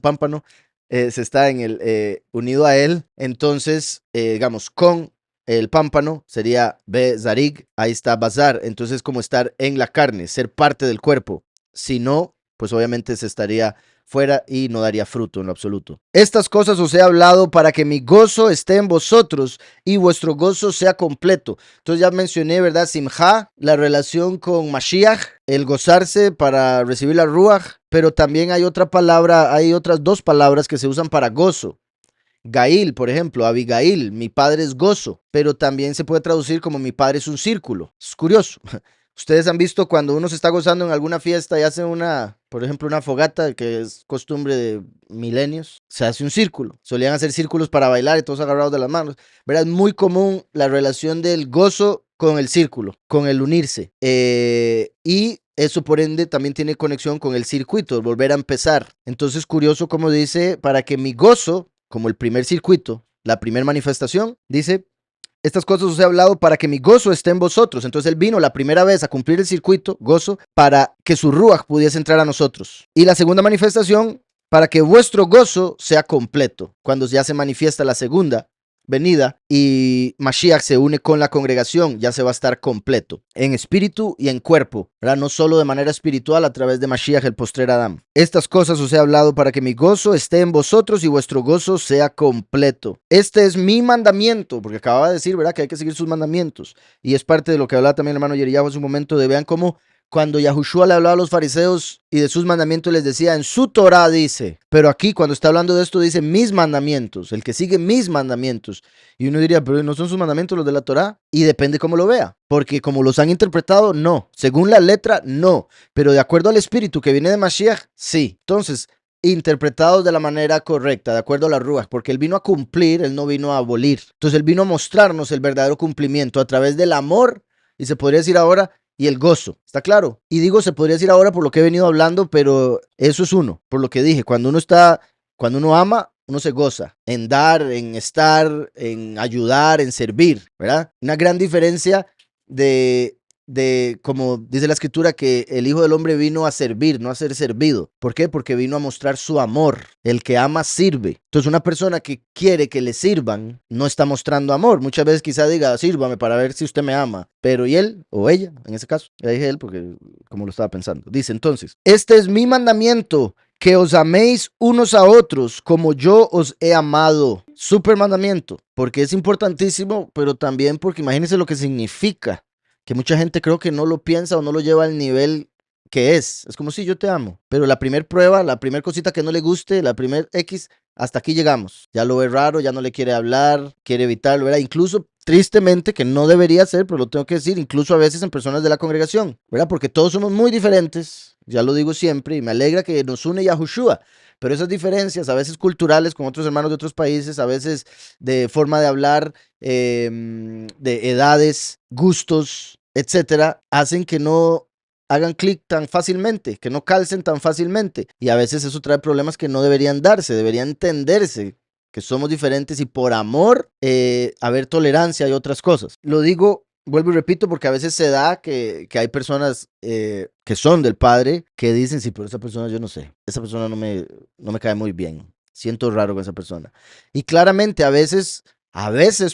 pámpano, se está en el, unido a él, entonces, digamos, con el pámpano sería bezarig, ahí está bazar, entonces como estar en la carne, ser parte del cuerpo. Si no, pues obviamente se estaría fuera y no daría fruto en lo absoluto. Estas cosas os he hablado para que mi gozo esté en vosotros y vuestro gozo sea completo. Entonces ya mencioné, ¿verdad? Simha, la relación con Mashiach, el gozarse para recibir la Ruach, pero también hay otra palabra, hay otras dos palabras que se usan para gozo. Gail, por ejemplo, Abigail, mi padre es gozo, pero también se puede traducir como mi padre es un círculo. Es curioso. Ustedes han visto cuando uno se está gozando en alguna fiesta y hace una, por ejemplo, una fogata, que es costumbre de milenios, se hace un círculo. Solían hacer círculos para bailar y todos agarrados de las manos. ¿Verdad? Es muy común la relación del gozo con el círculo, con el unirse. Y eso por ende también tiene conexión con el circuito, el volver a empezar. Entonces, curioso como dice, para que mi gozo, como el primer circuito, la primera manifestación, dice, estas cosas os he hablado para que mi gozo esté en vosotros. Entonces él vino la primera vez a cumplir el circuito, gozo, para que su ruach pudiese entrar a nosotros. Y la segunda manifestación, para que vuestro gozo sea completo. Cuando ya se manifiesta la segunda venida y Mashiach se une con la congregación, ya se va a estar completo, en espíritu y en cuerpo, ¿verdad? No solo de manera espiritual a través de Mashiach, el postrer Adán. Estas cosas os he hablado para que mi gozo esté en vosotros y vuestro gozo sea completo. Este es mi mandamiento, porque acababa de decir, ¿verdad?, que hay que seguir sus mandamientos. Y es parte de lo que hablaba también el hermano Yeriyahu hace un momento, de vean cómo cuando Yahushua le hablaba a los fariseos y de sus mandamientos les decía, en su Torah dice, pero aquí cuando está hablando de esto dice mis mandamientos, el que sigue mis mandamientos. Y uno diría, pero ¿no son sus mandamientos los de la Torah? Y depende cómo lo vea, porque como los han interpretado, no. Según la letra, no. Pero de acuerdo al espíritu que viene de Mashiach, sí. Entonces, interpretados de la manera correcta, de acuerdo a la Ruach, porque él vino a cumplir, él no vino a abolir. Entonces él vino a mostrarnos el verdadero cumplimiento a través del amor, y se podría decir ahora, y el gozo, ¿está claro? Y digo, se podría decir ahora por lo que he venido hablando, pero eso es uno, por lo que dije, cuando uno ama, uno se goza en dar, en estar, en ayudar, en servir, ¿verdad? Una gran diferencia de como dice la escritura, que el Hijo del Hombre vino a servir, no a ser servido. ¿Por qué? Porque vino a mostrar su amor. El que ama sirve. Entonces una persona que quiere que le sirvan no está mostrando amor. Muchas veces quizá diga, sírvame para ver si usted me ama. Pero ¿y él o ella? En ese caso, ya dije él porque como lo estaba pensando. Dice entonces, este es mi mandamiento, que os améis unos a otros como yo os he amado. Súper mandamiento, porque es importantísimo, pero también porque imagínense lo que significa, que mucha gente creo que no lo piensa o no lo lleva al nivel que es. Es como si yo te amo, pero la primer prueba, la primer cosita que no le guste, la primer X, hasta aquí llegamos. Ya lo ve raro, ya no le quiere hablar, quiere evitarlo, ¿verdad? Incluso tristemente, que no debería ser, pero lo tengo que decir, incluso a veces en personas de la congregación, ¿verdad? Porque todos somos muy diferentes, ya lo digo siempre, y me alegra que nos une Yahushua. Pero esas diferencias, a veces culturales con otros hermanos de otros países, a veces de forma de hablar, de edades, gustos, etcétera, hacen que no hagan clic tan fácilmente, que no calcen tan fácilmente. Y a veces eso trae problemas que no deberían darse, deberían entenderse que somos diferentes y por amor haber tolerancia y otras cosas. Lo digo, vuelvo y repito, porque a veces se da que hay personas que son del Padre que dicen, sí, pero esa persona yo no sé, esa persona no me cae muy bien, siento raro con esa persona. Y claramente a veces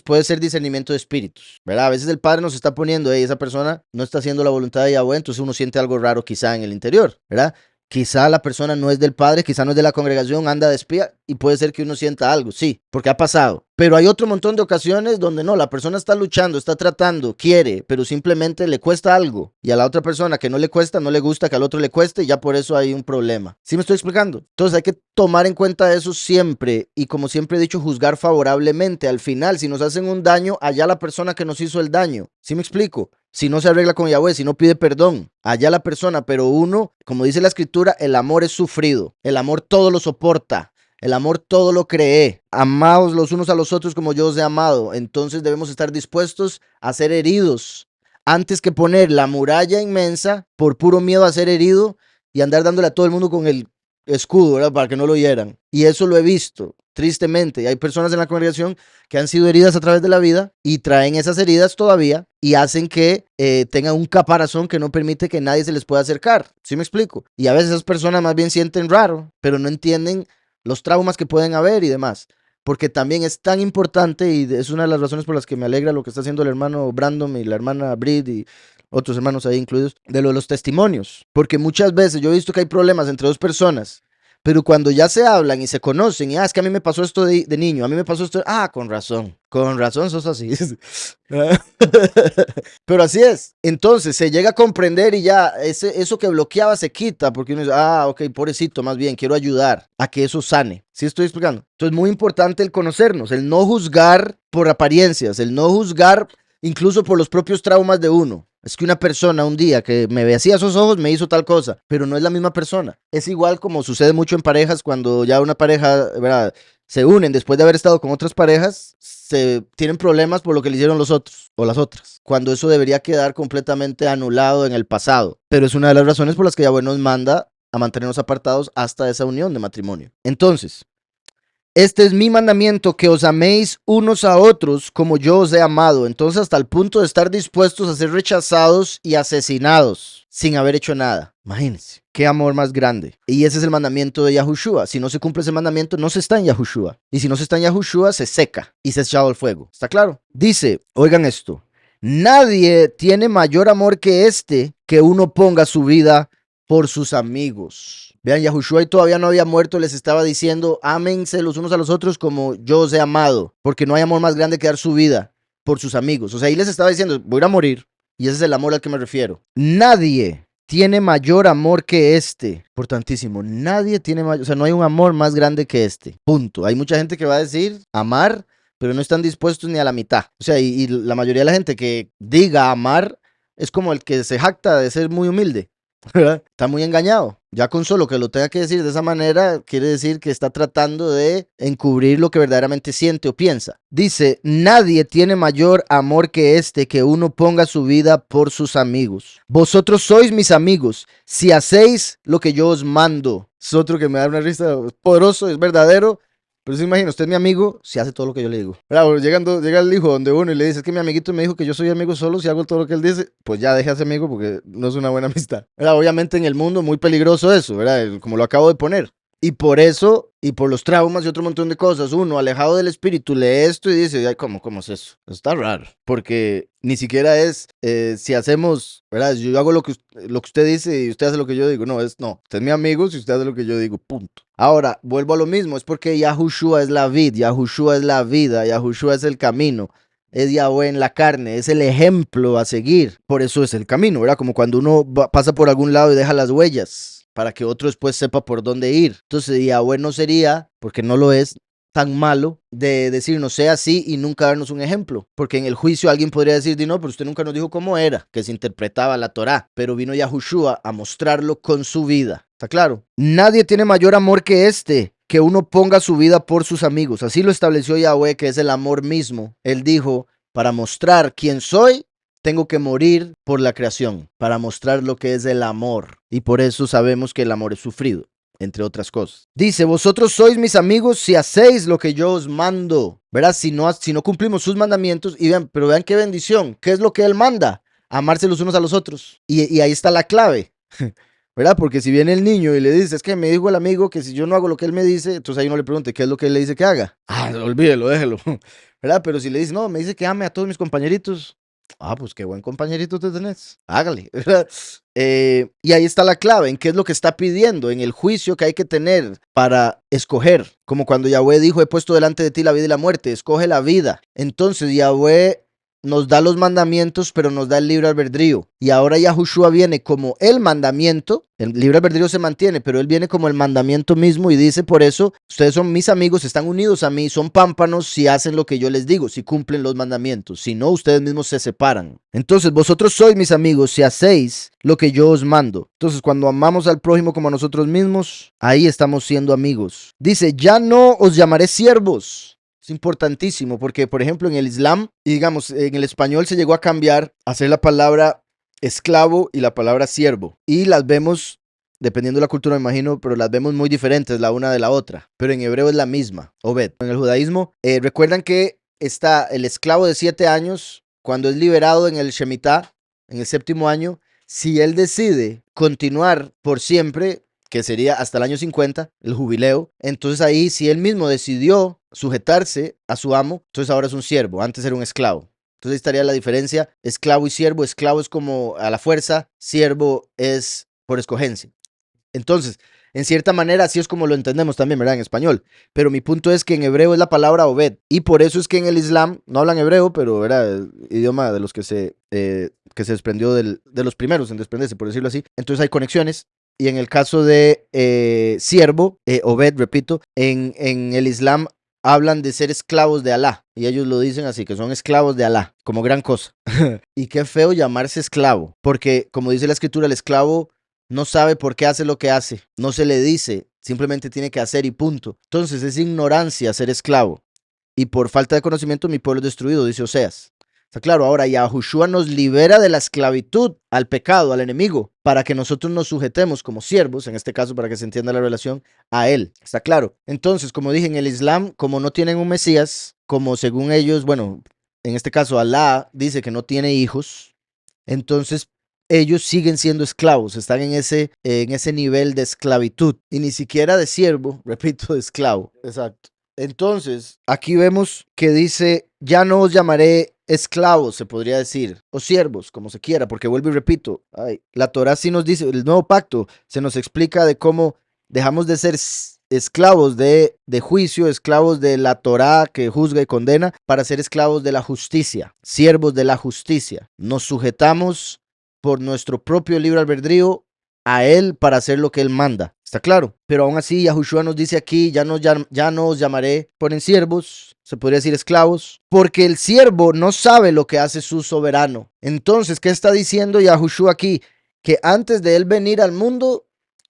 puede ser discernimiento de espíritus, ¿verdad? A veces el Padre nos está poniendo, esa persona no está haciendo la voluntad de Yahweh, entonces uno siente algo raro quizá en el interior, ¿verdad? Quizá la persona no es del padre, quizá no es de la congregación, anda de espía y puede ser que uno sienta algo, sí, porque ha pasado. Pero hay otro montón de ocasiones donde no, la persona está luchando, está tratando, quiere, pero simplemente le cuesta algo. Y a la otra persona que no le cuesta, no le gusta que al otro le cueste y ya por eso hay un problema. ¿Sí me estoy explicando? Entonces hay que tomar en cuenta eso siempre y como siempre he dicho, juzgar favorablemente. Al final, si nos hacen un daño, allá la persona que nos hizo el daño. ¿Sí me explico? Si no se arregla con Yahweh, si no pide perdón, allá la persona, pero uno, como dice la escritura, el amor es sufrido, el amor todo lo soporta, el amor todo lo cree. Amaos los unos a los otros como yo os he amado. Entonces debemos estar dispuestos a ser heridos antes que poner la muralla inmensa por puro miedo a ser herido y andar dándole a todo el mundo con el escudo, ¿verdad? Para que no lo hieran. Y eso lo he visto, tristemente. Y hay personas en la congregación que han sido heridas a través de la vida y traen esas heridas todavía y hacen que tengan un caparazón que no permite que nadie se les pueda acercar. ¿Sí me explico? Y a veces esas personas más bien sienten raro, pero no entienden los traumas que pueden haber y demás. Porque también es tan importante y es una de las razones por las que me alegra lo que está haciendo el hermano Brandon y la hermana Brid y otros hermanos ahí incluidos, de lo de los testimonios. Porque muchas veces yo he visto que hay problemas entre dos personas, pero cuando ya se hablan y se conocen, y es que a mí me pasó esto de niño, a mí me pasó esto, con razón sos así. Pero así es. Entonces se llega a comprender y ya eso que bloqueaba se quita, porque uno dice, ok, pobrecito, más bien, quiero ayudar a que eso sane. ¿Sí estoy explicando? Entonces, muy importante el conocernos, el no juzgar por apariencias, el no juzgar incluso por los propios traumas de uno. Es que una persona un día que me ve así a esos ojos me hizo tal cosa, pero no es la misma persona. Es igual como sucede mucho en parejas cuando ya una pareja, ¿verdad? Se unen después de haber estado con otras parejas, se tienen problemas por lo que le hicieron los otros o las otras, cuando eso debería quedar completamente anulado en el pasado. Pero es una de las razones por las que Yahweh nos manda a mantenernos apartados hasta esa unión de matrimonio. Entonces, este es mi mandamiento, que os améis unos a otros como yo os he amado. Entonces, hasta el punto de estar dispuestos a ser rechazados y asesinados sin haber hecho nada. Imagínense, qué amor más grande. Y ese es el mandamiento de Yahushua. Si no se cumple ese mandamiento, no se está en Yahushua. Y si no se está en Yahushua, se seca y se es echado al fuego. ¿Está claro? Dice, oigan esto, nadie tiene mayor amor que este, que uno ponga su vida por sus amigos. Vean, Yahushua y todavía no había muerto, les estaba diciendo, ámense los unos a los otros como yo os he amado, porque no hay amor más grande que dar su vida por sus amigos. O sea, ahí les estaba diciendo, voy a ir a morir, y ese es el amor al que me refiero. Nadie tiene mayor amor que este, por tantísimo, nadie tiene mayor, o sea, no hay un amor más grande que este, punto. Hay mucha gente que va a decir amar, pero no están dispuestos ni a la mitad. O sea, y la mayoría de la gente que diga amar es como el que se jacta de ser muy humilde. ¿Verdad? Está muy engañado. Ya con solo que lo tenga que decir de esa manera, quiere decir que está tratando de encubrir lo que verdaderamente siente o piensa. Dice, nadie tiene mayor amor que este, que uno ponga su vida por sus amigos. Vosotros sois mis amigos, si hacéis lo que yo os mando. Es otro que me da una risa, poderoso, es verdadero. Pero se imagina, usted es mi amigo, si hace todo lo que yo le digo. Bravo, llega el hijo donde uno y le dice, es que mi amiguito me dijo que yo soy amigo solo si hago todo lo que él dice, pues ya deje a ese amigo porque no es una buena amistad. ¿Verdad? Obviamente en el mundo muy peligroso eso, ¿verdad? Como lo acabo de poner. Y por eso, y por los traumas y otro montón de cosas, uno alejado del espíritu lee esto y dice, ay, ¿cómo es eso? Está raro, porque ni siquiera es si hacemos, ¿verdad? Yo hago lo que usted dice y usted hace lo que yo digo. No, usted es mi amigo si usted hace lo que yo digo, punto. Ahora, vuelvo a lo mismo, es porque Yahushua es la vid, Yahushua es la vida, Yahushua es el camino. Es Yahweh en la carne, es el ejemplo a seguir. Por eso es el camino, ¿verdad? Como cuando uno pasa por algún lado y deja las huellas, para que otro después sepa por dónde ir. Entonces Yahweh no sería, porque no lo es, tan malo de decirnos sea así y nunca darnos un ejemplo. Porque en el juicio alguien podría decir, no, pero usted nunca nos dijo cómo era, que se interpretaba la Torá. Pero vino Yahushua a mostrarlo con su vida. ¿Está claro? Nadie tiene mayor amor que este, que uno ponga su vida por sus amigos. Así lo estableció Yahweh, que es el amor mismo. Él dijo, para mostrar quién soy, tengo que morir por la creación, para mostrar lo que es el amor. Y por eso sabemos que el amor es sufrido, entre otras cosas. Dice, vosotros sois mis amigos si hacéis lo que yo os mando. ¿Verdad? Si no cumplimos sus mandamientos, y vean, pero vean qué bendición. ¿Qué es lo que él manda? Amarse los unos a los otros. Y ahí está la clave. ¿Verdad? Porque si viene el niño y le dice, es que me dijo el amigo que si yo no hago lo que él me dice, entonces ahí uno le pregunte, ¿qué es lo que él le dice que haga? Olvídelo, déjelo. ¿Verdad? Pero si le dice, no, me dice que ame a todos mis compañeritos. Pues qué buen compañerito te tenés. Hágale. ¿Verdad? Y ahí está la clave, en qué es lo que está pidiendo, en el juicio que hay que tener para escoger. Como cuando Yahweh dijo, he puesto delante de ti la vida y la muerte, escoge la vida. Entonces Yahweh nos da los mandamientos, pero nos da el libre albedrío. Y ahora Yahushua viene como el mandamiento, el libre albedrío se mantiene, pero él viene como el mandamiento mismo y dice, por eso, ustedes son mis amigos, están unidos a mí, son pámpanos si hacen lo que yo les digo, si cumplen los mandamientos. Si no, ustedes mismos se separan. Entonces, vosotros sois mis amigos si hacéis lo que yo os mando. Entonces, cuando amamos al prójimo como a nosotros mismos, ahí estamos siendo amigos. Dice, ya no os llamaré siervos. Es importantísimo porque, por ejemplo, en el Islam, y digamos, en el español se llegó a cambiar, a hacer la palabra esclavo y la palabra siervo. Y las vemos, dependiendo de la cultura, me imagino, pero las vemos muy diferentes la una de la otra. Pero en hebreo es la misma, Obed. En el judaísmo, recuerdan que está el esclavo de 7 años, cuando es liberado en el Shemitah, en el 7º año, si él decide continuar por siempre, que sería hasta el año 50, el jubileo, entonces ahí si él mismo decidió sujetarse a su amo, entonces ahora es un siervo, antes era un esclavo. Entonces ahí estaría la diferencia, esclavo y siervo. Esclavo es como a la fuerza, siervo es por escogencia. Entonces, en cierta manera, así es como lo entendemos también, ¿verdad? En español. Pero mi punto es que en hebreo es la palabra Obed. Y por eso es que en el Islam no hablan hebreo, pero era el idioma de los que se desprendió de los primeros en desprenderse, por decirlo así. Entonces hay conexiones. Y en el caso de siervo, Obed, repito, en el Islam hablan de ser esclavos de Alá. Y ellos lo dicen así, que son esclavos de Alá, como gran cosa. Y qué feo llamarse esclavo, porque como dice la escritura, el esclavo no sabe por qué hace lo que hace, no se le dice, simplemente tiene que hacer y punto. Entonces es ignorancia ser esclavo. Y por falta de conocimiento mi pueblo es destruido, dice Oseas. Está claro, ahora Yahushua nos libera de la esclavitud al pecado, al enemigo, para que nosotros nos sujetemos como siervos, en este caso para que se entienda la relación, a él. Está claro. Entonces, como dije, en el Islam, como no tienen un Mesías, como según ellos, bueno, en este caso Alá dice que no tiene hijos, entonces ellos siguen siendo esclavos, están en ese nivel de esclavitud y ni siquiera de siervo, repito, de esclavo. Exacto. Entonces, aquí vemos que dice, ya no os llamaré esclavos, se podría decir, o siervos, como se quiera, porque vuelvo y repito, ay, la Torá sí nos dice, el nuevo pacto se nos explica de cómo dejamos de ser esclavos de juicio, esclavos de la Torá que juzga y condena, para ser esclavos de la justicia, siervos de la justicia. Nos sujetamos por nuestro propio libre albedrío a él para hacer lo que él manda. ¿Está claro? Pero aún así, Yahushua nos dice aquí, ya no os llamaré, ponen siervos, se podría decir esclavos, porque el siervo no sabe lo que hace su soberano. Entonces, ¿qué está diciendo Yahushua aquí? Que antes de él venir al mundo,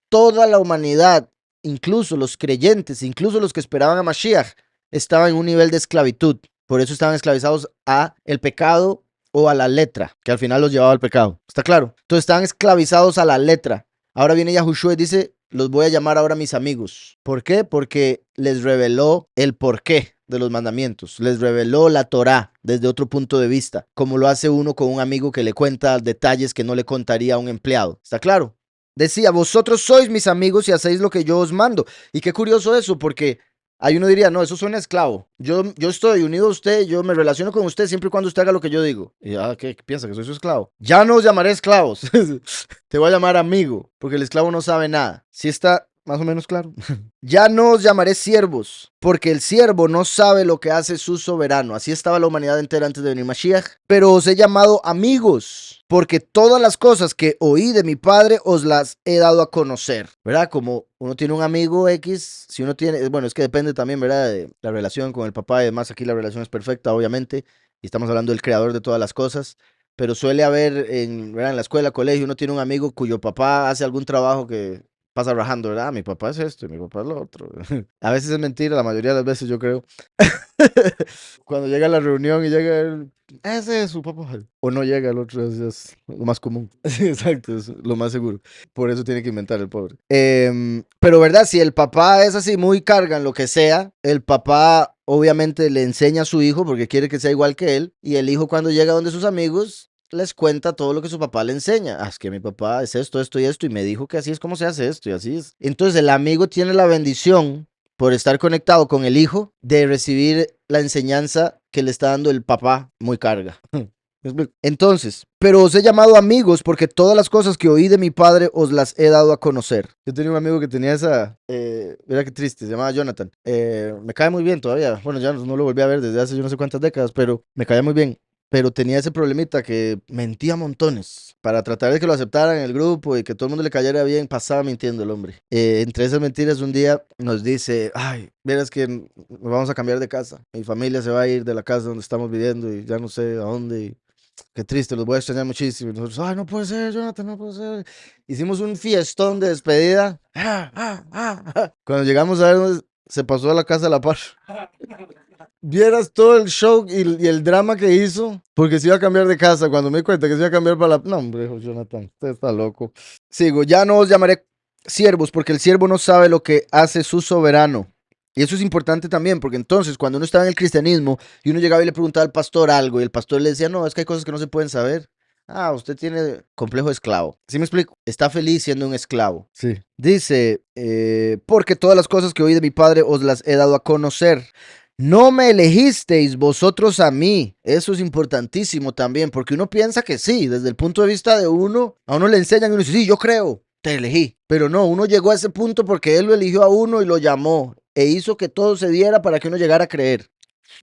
toda la humanidad, incluso los creyentes, incluso los que esperaban a Mashiach, estaban en un nivel de esclavitud. Por eso estaban esclavizados a el pecado o a la letra, que al final los llevaba al pecado. ¿Está claro? Entonces estaban esclavizados a la letra. Ahora viene Yahushua y dice, los voy a llamar ahora mis amigos. ¿Por qué? Porque les reveló el porqué de los mandamientos. Les reveló la Torá desde otro punto de vista, como lo hace uno con un amigo que le cuenta detalles que no le contaría a un empleado. ¿Está claro? Decía, vosotros sois mis amigos y hacéis lo que yo os mando. Y qué curioso eso, porque ahí uno diría, no, eso suena esclavo. Yo estoy unido a usted, yo me relaciono con usted siempre y cuando usted haga lo que yo digo. Y, ¿qué piensa? ¿Que soy su esclavo? Ya no os llamaré esclavos. Te voy a llamar amigo, porque el esclavo no sabe nada. ¿Sí está más o menos claro? Ya no os llamaré siervos, porque el siervo no sabe lo que hace su soberano. Así estaba la humanidad entera antes de venir Mashiach. Pero os he llamado amigos, porque todas las cosas que oí de mi padre os las he dado a conocer. ¿Verdad? Como uno tiene un amigo X, si uno tiene, bueno, es que depende también, ¿verdad? De la relación con el papá y demás. Aquí la relación es perfecta, obviamente, y estamos hablando del creador de todas las cosas. Pero suele haber, ¿verdad? En la escuela, colegio, uno tiene un amigo cuyo papá hace algún trabajo que pasa rajando, ¿verdad? Mi papá es esto y mi papá es lo otro. A veces es mentira, la mayoría de las veces yo creo. Cuando llega a la reunión y llega él, ese es su papá. O no llega el otro, es lo más común. Exacto, es lo más seguro. Por eso tiene que inventar el pobre. Pero verdad, si el papá es así muy carga en lo que sea, el papá obviamente le enseña a su hijo porque quiere que sea igual que él. Y el hijo cuando llega donde sus amigos les cuenta todo lo que su papá le enseña. Es que mi papá es esto, esto y esto, y me dijo que así es como se hace esto y así es. Entonces el amigo tiene la bendición, por estar conectado con el hijo, de recibir la enseñanza que le está dando el papá muy carga. Entonces, pero os he llamado amigos porque todas las cosas que oí de mi padre os las he dado a conocer. Yo tenía un amigo que tenía esa, mira qué triste, se llamaba Jonathan. Me cae muy bien todavía. Bueno, ya no lo volví a ver desde hace yo no sé cuántas décadas, pero me caía muy bien. Pero tenía ese problemita que mentía montones para tratar de que lo aceptaran en el grupo y que todo el mundo le cayera bien, pasaba mintiendo el hombre. Entre esas mentiras, un día nos dice, ay, verás que nos vamos a cambiar de casa. Mi familia se va a ir de la casa donde estamos viviendo y ya no sé a dónde. Qué triste, los voy a extrañar muchísimo. Y nosotros, ay, no puede ser, Jonathan, no puede ser. Hicimos un fiestón de despedida. Cuando llegamos a ver, se pasó a la casa a la par. Vieras todo el show y el drama que hizo, porque se iba a cambiar de casa. Cuando me di cuenta que se iba a cambiar para la... No, hombre, dijo Jonathan, usted está loco. Sigo, ya no os llamaré siervos, porque el siervo no sabe lo que hace su soberano. Y eso es importante también, porque entonces cuando uno estaba en el cristianismo y uno llegaba y le preguntaba al pastor algo y el pastor le decía, no, es que hay cosas que no se pueden saber. Ah, usted tiene complejo de esclavo. ¿Sí me explico? Está feliz siendo un esclavo. Sí. Dice, porque todas las cosas que oí de mi padre os las he dado a conocer. No me elegisteis vosotros a mí. Eso es importantísimo también, porque uno piensa que sí, desde el punto de vista de uno, a uno le enseñan y uno dice, sí, yo creo, te elegí. Pero no, uno llegó a ese punto porque él lo eligió a uno y lo llamó e hizo que todo se diera para que uno llegara a creer.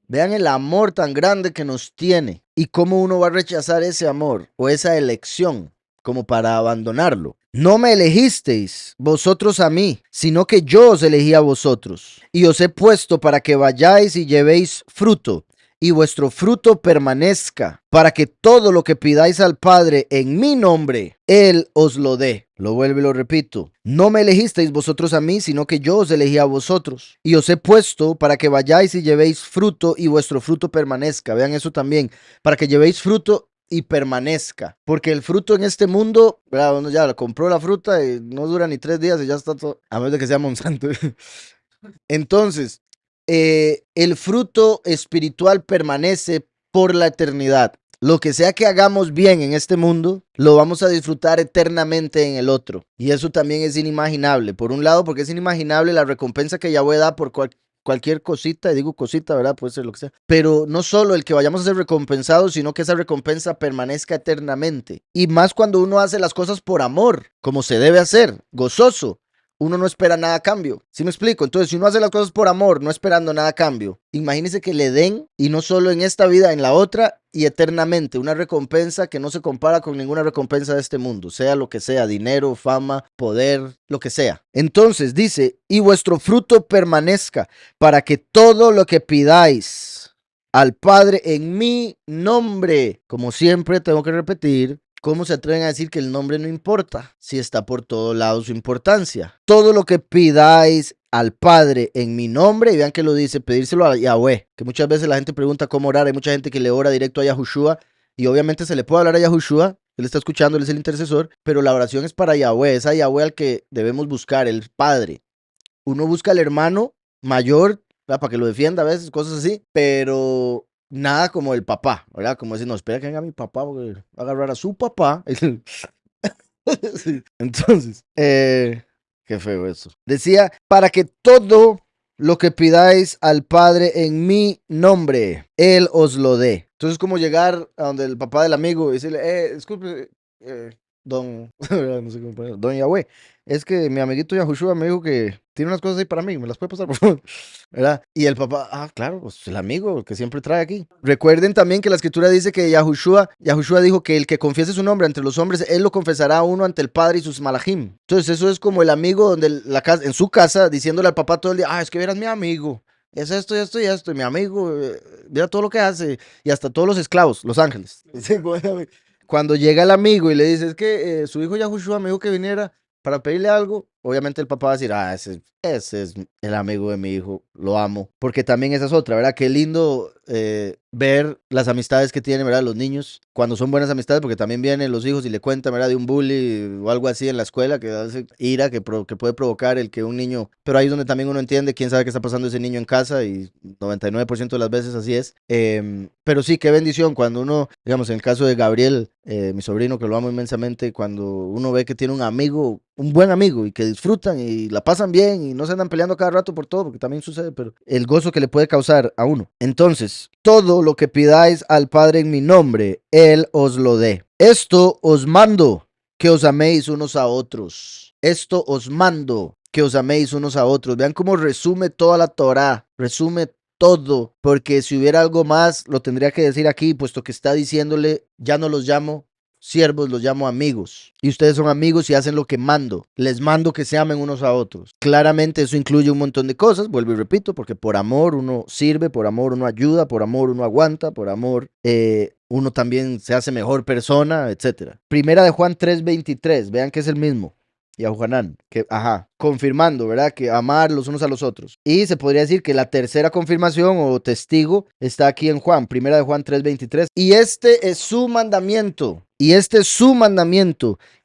Vean el amor tan grande que nos tiene y cómo uno va a rechazar ese amor o esa elección como para abandonarlo. No me elegisteis vosotros a mí, sino que yo os elegí a vosotros y os he puesto para que vayáis y llevéis fruto y vuestro fruto permanezca, para que todo lo que pidáis al Padre en mi nombre, Él os lo dé. Lo vuelvo y lo repito. No me elegisteis vosotros a mí, sino que yo os elegí a vosotros. Y os he puesto para que vayáis y llevéis fruto y vuestro fruto permanezca. Vean eso también. Para que llevéis fruto y permanezca. Porque el fruto en este mundo, ¿verdad? Uno ya compró la fruta y no dura ni 3 días y ya está todo. A menos de que sea Monsanto. Entonces, el fruto espiritual permanece por la eternidad. Lo que sea que hagamos bien en este mundo, lo vamos a disfrutar eternamente en el otro. Y eso también es inimaginable. Por un lado, porque es inimaginable la recompensa que Yahweh da por cualquier cosita, y digo cosita, ¿verdad? Puede ser lo que sea. Pero no solo el que vayamos a ser recompensados, sino que esa recompensa permanezca eternamente. Y más cuando uno hace las cosas por amor, como se debe hacer, gozoso. Uno no espera nada a cambio. ¿Sí me explico? Entonces, si uno hace las cosas por amor, no esperando nada a cambio, imagínese que le den, y no solo en esta vida, en la otra y eternamente, una recompensa que no se compara con ninguna recompensa de este mundo, sea lo que sea, dinero, fama, poder, lo que sea. Entonces dice, y vuestro fruto permanezca, para que todo lo que pidáis al Padre en mi nombre, como siempre tengo que repetir, ¿cómo se atreven a decir que el nombre no importa si está por todo lado su importancia? Todo lo que pidáis al Padre en mi nombre, y vean que lo dice, pedírselo a Yahweh, que muchas veces la gente pregunta cómo orar, hay mucha gente que le ora directo a Yahushua, y obviamente se le puede hablar a Yahushua, él está escuchando, él es el intercesor, pero la oración es para Yahweh, es a Yahweh al que debemos buscar, el Padre. Uno busca al hermano mayor, ¿verdad? Para que lo defienda a veces, cosas así, pero nada como el papá, ¿verdad? Como decir, no, espera que venga mi papá, porque va a agarrar a su papá. Sí. Entonces, qué feo eso. Decía, para que todo lo que pidáis al Padre en mi nombre, Él os lo dé. Entonces, como llegar a donde el papá del amigo y decirle, disculpe, don, no sé cómo ponerlo, don Yahweh, es que mi amiguito Yahushua me dijo que tiene unas cosas ahí para mí, ¿me las puede pasar, por favor? ¿Verdad? Y el papá, claro, pues el amigo que siempre trae aquí. Recuerden también que la escritura dice que Yahushua dijo que el que confiese su nombre entre los hombres, él lo confesará a uno ante el Padre y sus malachim. Entonces eso es como el amigo donde en su casa diciéndole al papá todo el día, es que vieras mi amigo, es esto y esto y esto, y mi amigo, mira todo lo que hace, y hasta todos los esclavos, los ángeles. Cuando llega el amigo y le dice, es que su hijo Yahushua me dijo que viniera para pedirle algo, obviamente el papá va a decir, ese es el amigo de mi hijo, lo amo. Porque también esa es otra, ¿verdad? Qué lindo ver las amistades que tienen, ¿verdad? Los niños, cuando son buenas amistades, porque también vienen los hijos y le cuentan, ¿verdad? De un bully o algo así en la escuela que hace ira, que puede provocar el que un niño... Pero ahí es donde también uno entiende quién sabe qué está pasando ese niño en casa y 99% de las veces así es. Pero sí, qué bendición cuando uno, digamos, en el caso de Gabriel, mi sobrino, que lo amo inmensamente, cuando uno ve que tiene un amigo, un buen amigo y que disfrutan y la pasan bien y no se andan peleando cada rato por todo, porque también sucede, pero el gozo que le puede causar a uno. Entonces, todo lo que pidáis al Padre en mi nombre, Él os lo dé. Esto os mando, que os améis unos a otros. Esto os mando, que os améis unos a otros. Vean cómo resume toda la Torá, resume todo, porque si hubiera algo más, lo tendría que decir aquí, puesto que está diciéndole, ya no los llamo siervos, los llamo amigos. Y ustedes son amigos y hacen lo que mando. Les mando que se amen unos a otros. Claramente eso incluye un montón de cosas, vuelvo y repito, porque por amor uno sirve, por amor uno ayuda, por amor uno aguanta, por amor uno también se hace mejor persona, etc. Primera de Juan 3:23, vean que es el mismo. Y a Juanán, que, confirmando, ¿verdad? Que amar los unos a los otros. Y se podría decir que la tercera confirmación o testigo está aquí en Juan, primera de Juan 3:23. Y este es su mandamiento,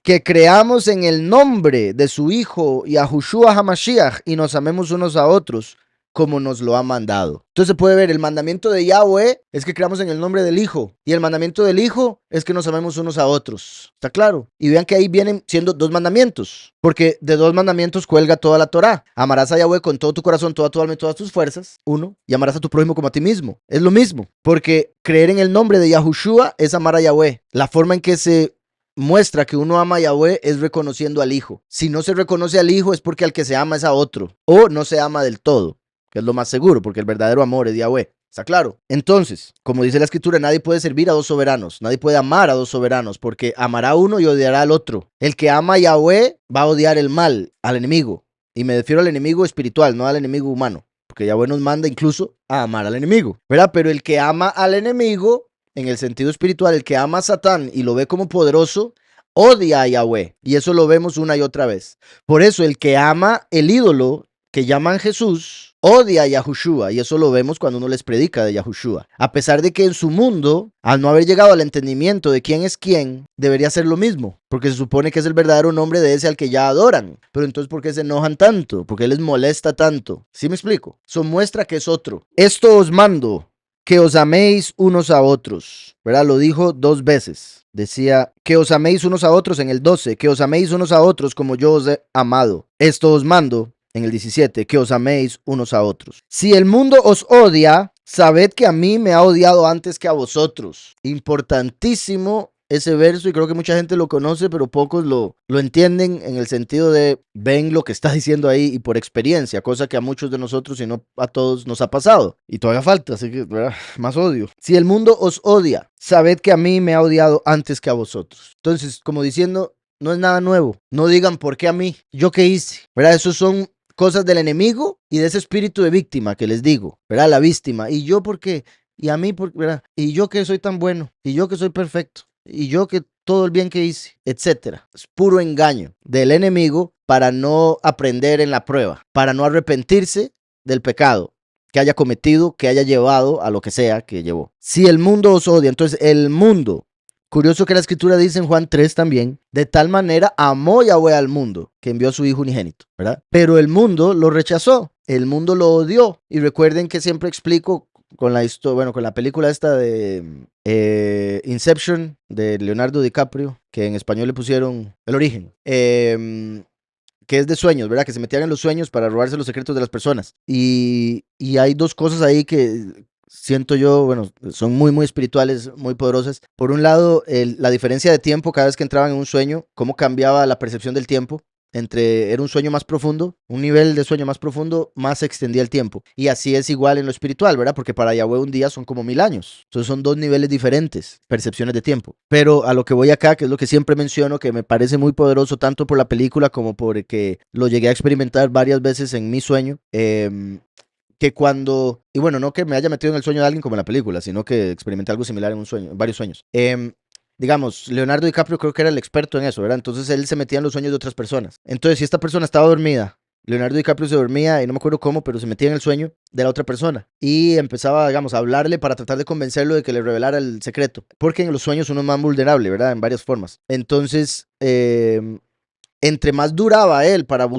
que creamos en el nombre de su Hijo, Yahushua HaMashiach, y nos amemos unos a otros, como nos lo ha mandado. Entonces se puede ver, el mandamiento de Yahweh es que creamos en el nombre del Hijo, y el mandamiento del Hijo es que nos amemos unos a otros. ¿Está claro? Y vean que ahí vienen siendo dos mandamientos, porque de dos mandamientos cuelga toda la Torá. Amarás a Yahweh con todo tu corazón, toda tu alma y todas tus fuerzas, uno, y amarás a tu prójimo como a ti mismo. Es lo mismo, porque creer en el nombre de Yahushua es amar a Yahweh. La forma en que se muestra que uno ama a Yahweh es reconociendo al Hijo. Si no se reconoce al Hijo es porque al que se ama es a otro, o no se ama del todo, que es lo más seguro, porque el verdadero amor es Yahweh. ¿Está claro? Entonces, como dice la escritura, nadie puede servir a dos soberanos, nadie puede amar a dos soberanos, porque amará a uno y odiará al otro. El que ama a Yahweh va a odiar el mal, al enemigo. Y me refiero al enemigo espiritual, no al enemigo humano, porque Yahweh nos manda incluso a amar al enemigo, ¿verdad? Pero el que ama al enemigo, en el sentido espiritual, el que ama a Satán y lo ve como poderoso, odia a Yahweh. Y eso lo vemos una y otra vez. Por eso el que ama el ídolo que llaman Jesús, odia a Yahushua, y eso lo vemos cuando uno les predica de Yahushua. A pesar de que en su mundo, al no haber llegado al entendimiento de quién es quién, debería ser lo mismo, porque se supone que es el verdadero nombre de ese al que ya adoran. Pero entonces, ¿por qué se enojan tanto? ¿Por qué les molesta tanto? ¿Sí me explico? Eso muestra que es otro. Esto os mando, que os améis unos a otros, ¿verdad? Lo dijo dos veces. Decía, que os améis unos a otros en el 12, que os améis unos a otros como yo os he amado. Esto os mando en el 17, que os améis unos a otros. Si el mundo os odia, sabed que a mí me ha odiado antes que a vosotros. Importantísimo ese verso, y creo que mucha gente lo conoce, pero pocos lo entienden en el sentido de ven lo que está diciendo ahí y por experiencia, cosa que a muchos de nosotros y no a todos nos ha pasado. Y todavía falta, así que más odio. Si el mundo os odia, sabed que a mí me ha odiado antes que a vosotros. Entonces, como diciendo, no es nada nuevo. No digan por qué a mí, yo qué hice, ¿verdad? Esos son cosas del enemigo y de ese espíritu de víctima que les digo, ¿verdad? La víctima. ¿Y yo por qué? ¿Y a mí por qué? ¿Verdad? ¿Y yo que soy tan bueno? ¿Y yo que soy perfecto? ¿Y yo que todo el bien que hice? Etcétera. Es puro engaño del enemigo para no aprender en la prueba, para no arrepentirse del pecado que haya cometido, que haya llevado a lo que sea que llevó. Si el mundo os odia, entonces el mundo. Curioso que la escritura dice en Juan 3 también, de tal manera amó Yahweh al mundo, que envió a su Hijo unigénito, ¿verdad? Pero el mundo lo rechazó, el mundo lo odió. Y recuerden que siempre explico con la historia, bueno, con la película esta de Inception, de Leonardo DiCaprio, que en español le pusieron El Origen, que es de sueños, ¿verdad? Que se metían en los sueños para robarse los secretos de las personas. Y hay dos cosas ahí que siento yo, bueno, son muy, muy espirituales, muy poderosas. Por un lado, la diferencia de tiempo cada vez que entraban en un sueño, cómo cambiaba la percepción del tiempo. Era un sueño más profundo, un nivel de sueño más profundo, más se extendía el tiempo. Y así es igual en lo espiritual, ¿verdad? Porque para Yahweh un día son como 1000 años. Entonces son dos niveles diferentes, percepciones de tiempo. Pero a lo que voy acá, que es lo que siempre menciono, que me parece muy poderoso tanto por la película como porque lo llegué a experimentar varias veces en mi sueño. Que cuando, y bueno, no que me haya metido en el sueño de alguien como en la película, sino que experimenté algo similar en un sueño, en varios sueños. Digamos, Leonardo DiCaprio creo que era el experto en eso, ¿verdad? Entonces él se metía en los sueños de otras personas. Entonces, si esta persona estaba dormida, Leonardo DiCaprio se dormía y no me acuerdo cómo, pero se metía en el sueño de la otra persona y empezaba, digamos, a hablarle para tratar de convencerlo de que le revelara el secreto. Porque en los sueños uno es más vulnerable, ¿verdad? En varias formas. Entonces, entre más duraba él para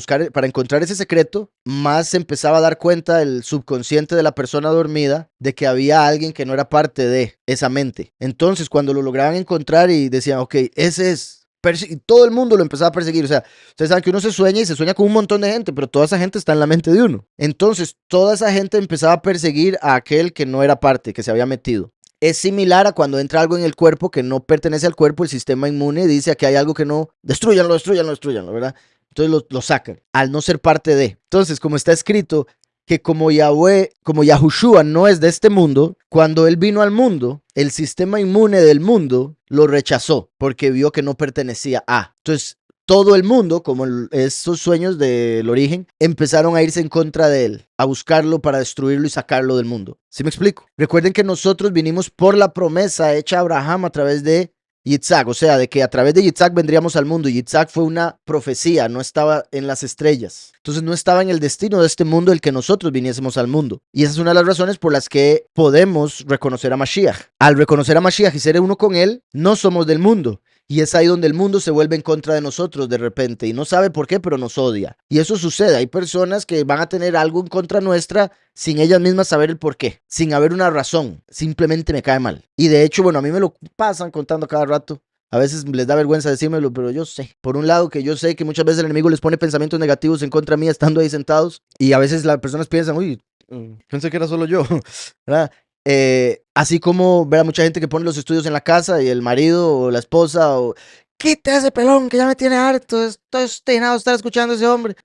encontrar ese secreto, más se empezaba a dar cuenta el subconsciente de la persona dormida de que había alguien que no era parte de esa mente. Entonces, cuando lo lograban encontrar y decían, ok, ese es, Y todo el mundo lo empezaba a perseguir. O sea, ustedes saben que uno se sueña y se sueña con un montón de gente, pero toda esa gente está en la mente de uno. Entonces, toda esa gente empezaba a perseguir a aquel que no era parte, que se había metido. Es similar a cuando entra algo en el cuerpo que no pertenece al cuerpo, el sistema inmune dice que hay algo que no, destruyanlo, destruyanlo, destruyanlo, ¿verdad? Entonces lo sacan, al no ser parte de. Entonces, como está escrito, que como Yahweh, como Yahushua no es de este mundo, cuando él vino al mundo, el sistema inmune del mundo lo rechazó porque vio que no pertenecía a. Entonces, todo el mundo, como esos sueños del origen, empezaron a irse en contra de él, a buscarlo para destruirlo y sacarlo del mundo. ¿Sí me explico? Recuerden que nosotros vinimos por la promesa hecha a Abraham a través de Yitzhak, o sea, de que a través de Yitzhak vendríamos al mundo. Yitzhak fue una profecía, no estaba en las estrellas. Entonces no estaba en el destino de este mundo el que nosotros viniésemos al mundo. Y esa es una de las razones por las que podemos reconocer a Mashiach. Al reconocer a Mashiach y ser uno con él, no somos del mundo. Y es ahí donde el mundo se vuelve en contra de nosotros de repente. Y no sabe por qué, pero nos odia. Y eso sucede. Hay personas que van a tener algo en contra nuestra sin ellas mismas saber el por qué. Sin haber una razón. Simplemente me cae mal. Y de hecho, bueno, a mí me lo pasan contando cada rato. A veces les da vergüenza decírmelo, pero yo sé. Por un lado, que yo sé que muchas veces el enemigo les pone pensamientos negativos en contra mía estando ahí sentados. Y a veces las personas piensan, uy, pensé que era solo yo. ¿Verdad? Así como ver a mucha gente que pone los estudios en la casa y el marido o la esposa o quita ese pelón que ya me tiene harto, estoy obstinado de estar escuchando a ese hombre.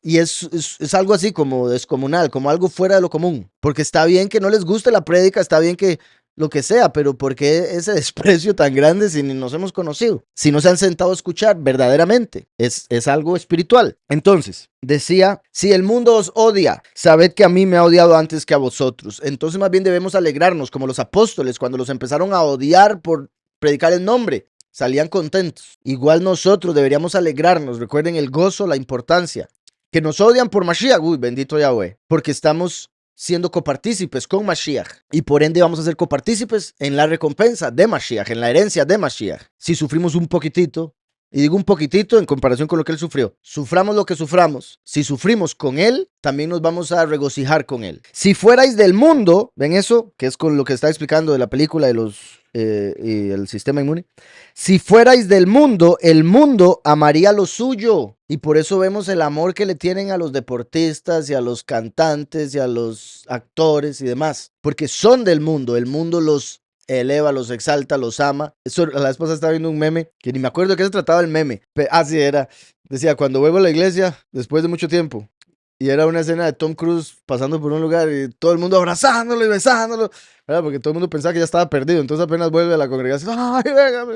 Y es algo así como descomunal, como algo fuera de lo común. Porque está bien que no les guste la prédica, está bien que lo que sea, pero ¿por qué ese desprecio tan grande si ni nos hemos conocido? Si no se han sentado a escuchar verdaderamente, es algo espiritual. Entonces, decía, si el mundo os odia, sabed que a mí me ha odiado antes que a vosotros. Entonces más bien debemos alegrarnos como los apóstoles cuando los empezaron a odiar por predicar el nombre. Salían contentos. Igual nosotros deberíamos alegrarnos. Recuerden el gozo, la importancia. Que nos odian por Mashiach, uy, bendito Yahweh, porque estamos siendo copartícipes con Mashiach y por ende vamos a ser copartícipes en la recompensa de Mashiach, en la herencia de Mashiach. Si sufrimos un poquitito, y digo un poquitito en comparación con lo que él sufrió, suframos lo que suframos, si sufrimos con él, también nos vamos a regocijar con él. Si fuerais del mundo, ven eso, que es con lo que está explicando de la película de los y el sistema inmune. Si fuerais del mundo, el mundo amaría lo suyo. Y por eso vemos el amor que le tienen a los deportistas y a los cantantes y a los actores y demás. Porque son del mundo, el mundo los eleva, los exalta, los ama. Eso, la esposa estaba viendo un meme, que ni me acuerdo de qué se trataba el meme. Así era. Decía, cuando vuelvo a la iglesia, después de mucho tiempo. Y era una escena de Tom Cruise pasando por un lugar y todo el mundo abrazándolo y besándolo, ¿verdad? Porque todo el mundo pensaba que ya estaba perdido. Entonces apenas vuelve a la congregación, ¡ay, venga!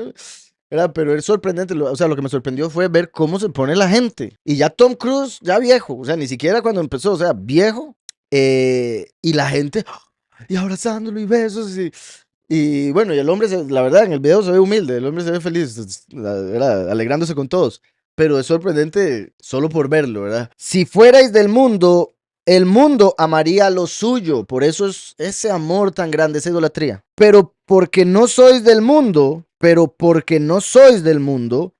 ¿Verdad? Pero es sorprendente, o sea, lo que me sorprendió fue ver cómo se pone la gente. Y ya Tom Cruise, ya viejo, o sea, ni siquiera cuando empezó, o sea, viejo. Y la gente, y abrazándolo y besos. Y bueno, y el hombre, la verdad, en el video se ve humilde, el hombre se ve feliz, ¿verdad? Alegrándose con todos. Pero es sorprendente solo por verlo, ¿verdad? Si fuerais del mundo, el mundo amaría lo suyo. Por eso es ese amor tan grande, esa idolatría. Pero porque no sois del mundo,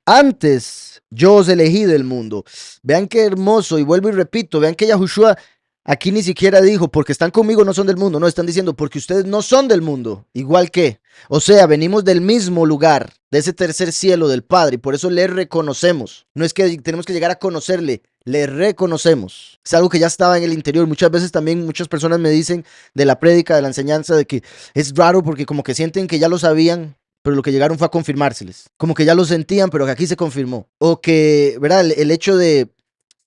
antes yo os elegí del mundo. Vean qué hermoso, y vuelvo y repito, vean que Yahushua aquí ni siquiera dijo, porque están conmigo no son del mundo, no, están diciendo, porque ustedes no son del mundo, igual que. O sea, venimos del mismo lugar, de ese tercer cielo del Padre, y por eso le reconocemos. No es que tenemos que llegar a conocerle, le reconocemos. Es algo que ya estaba en el interior. Muchas veces también muchas personas me dicen de la prédica, de la enseñanza, de que es raro porque como que sienten que ya lo sabían, pero lo que llegaron fue a confirmárseles. Como que ya lo sentían, pero que aquí se confirmó. O que, ¿verdad? El hecho de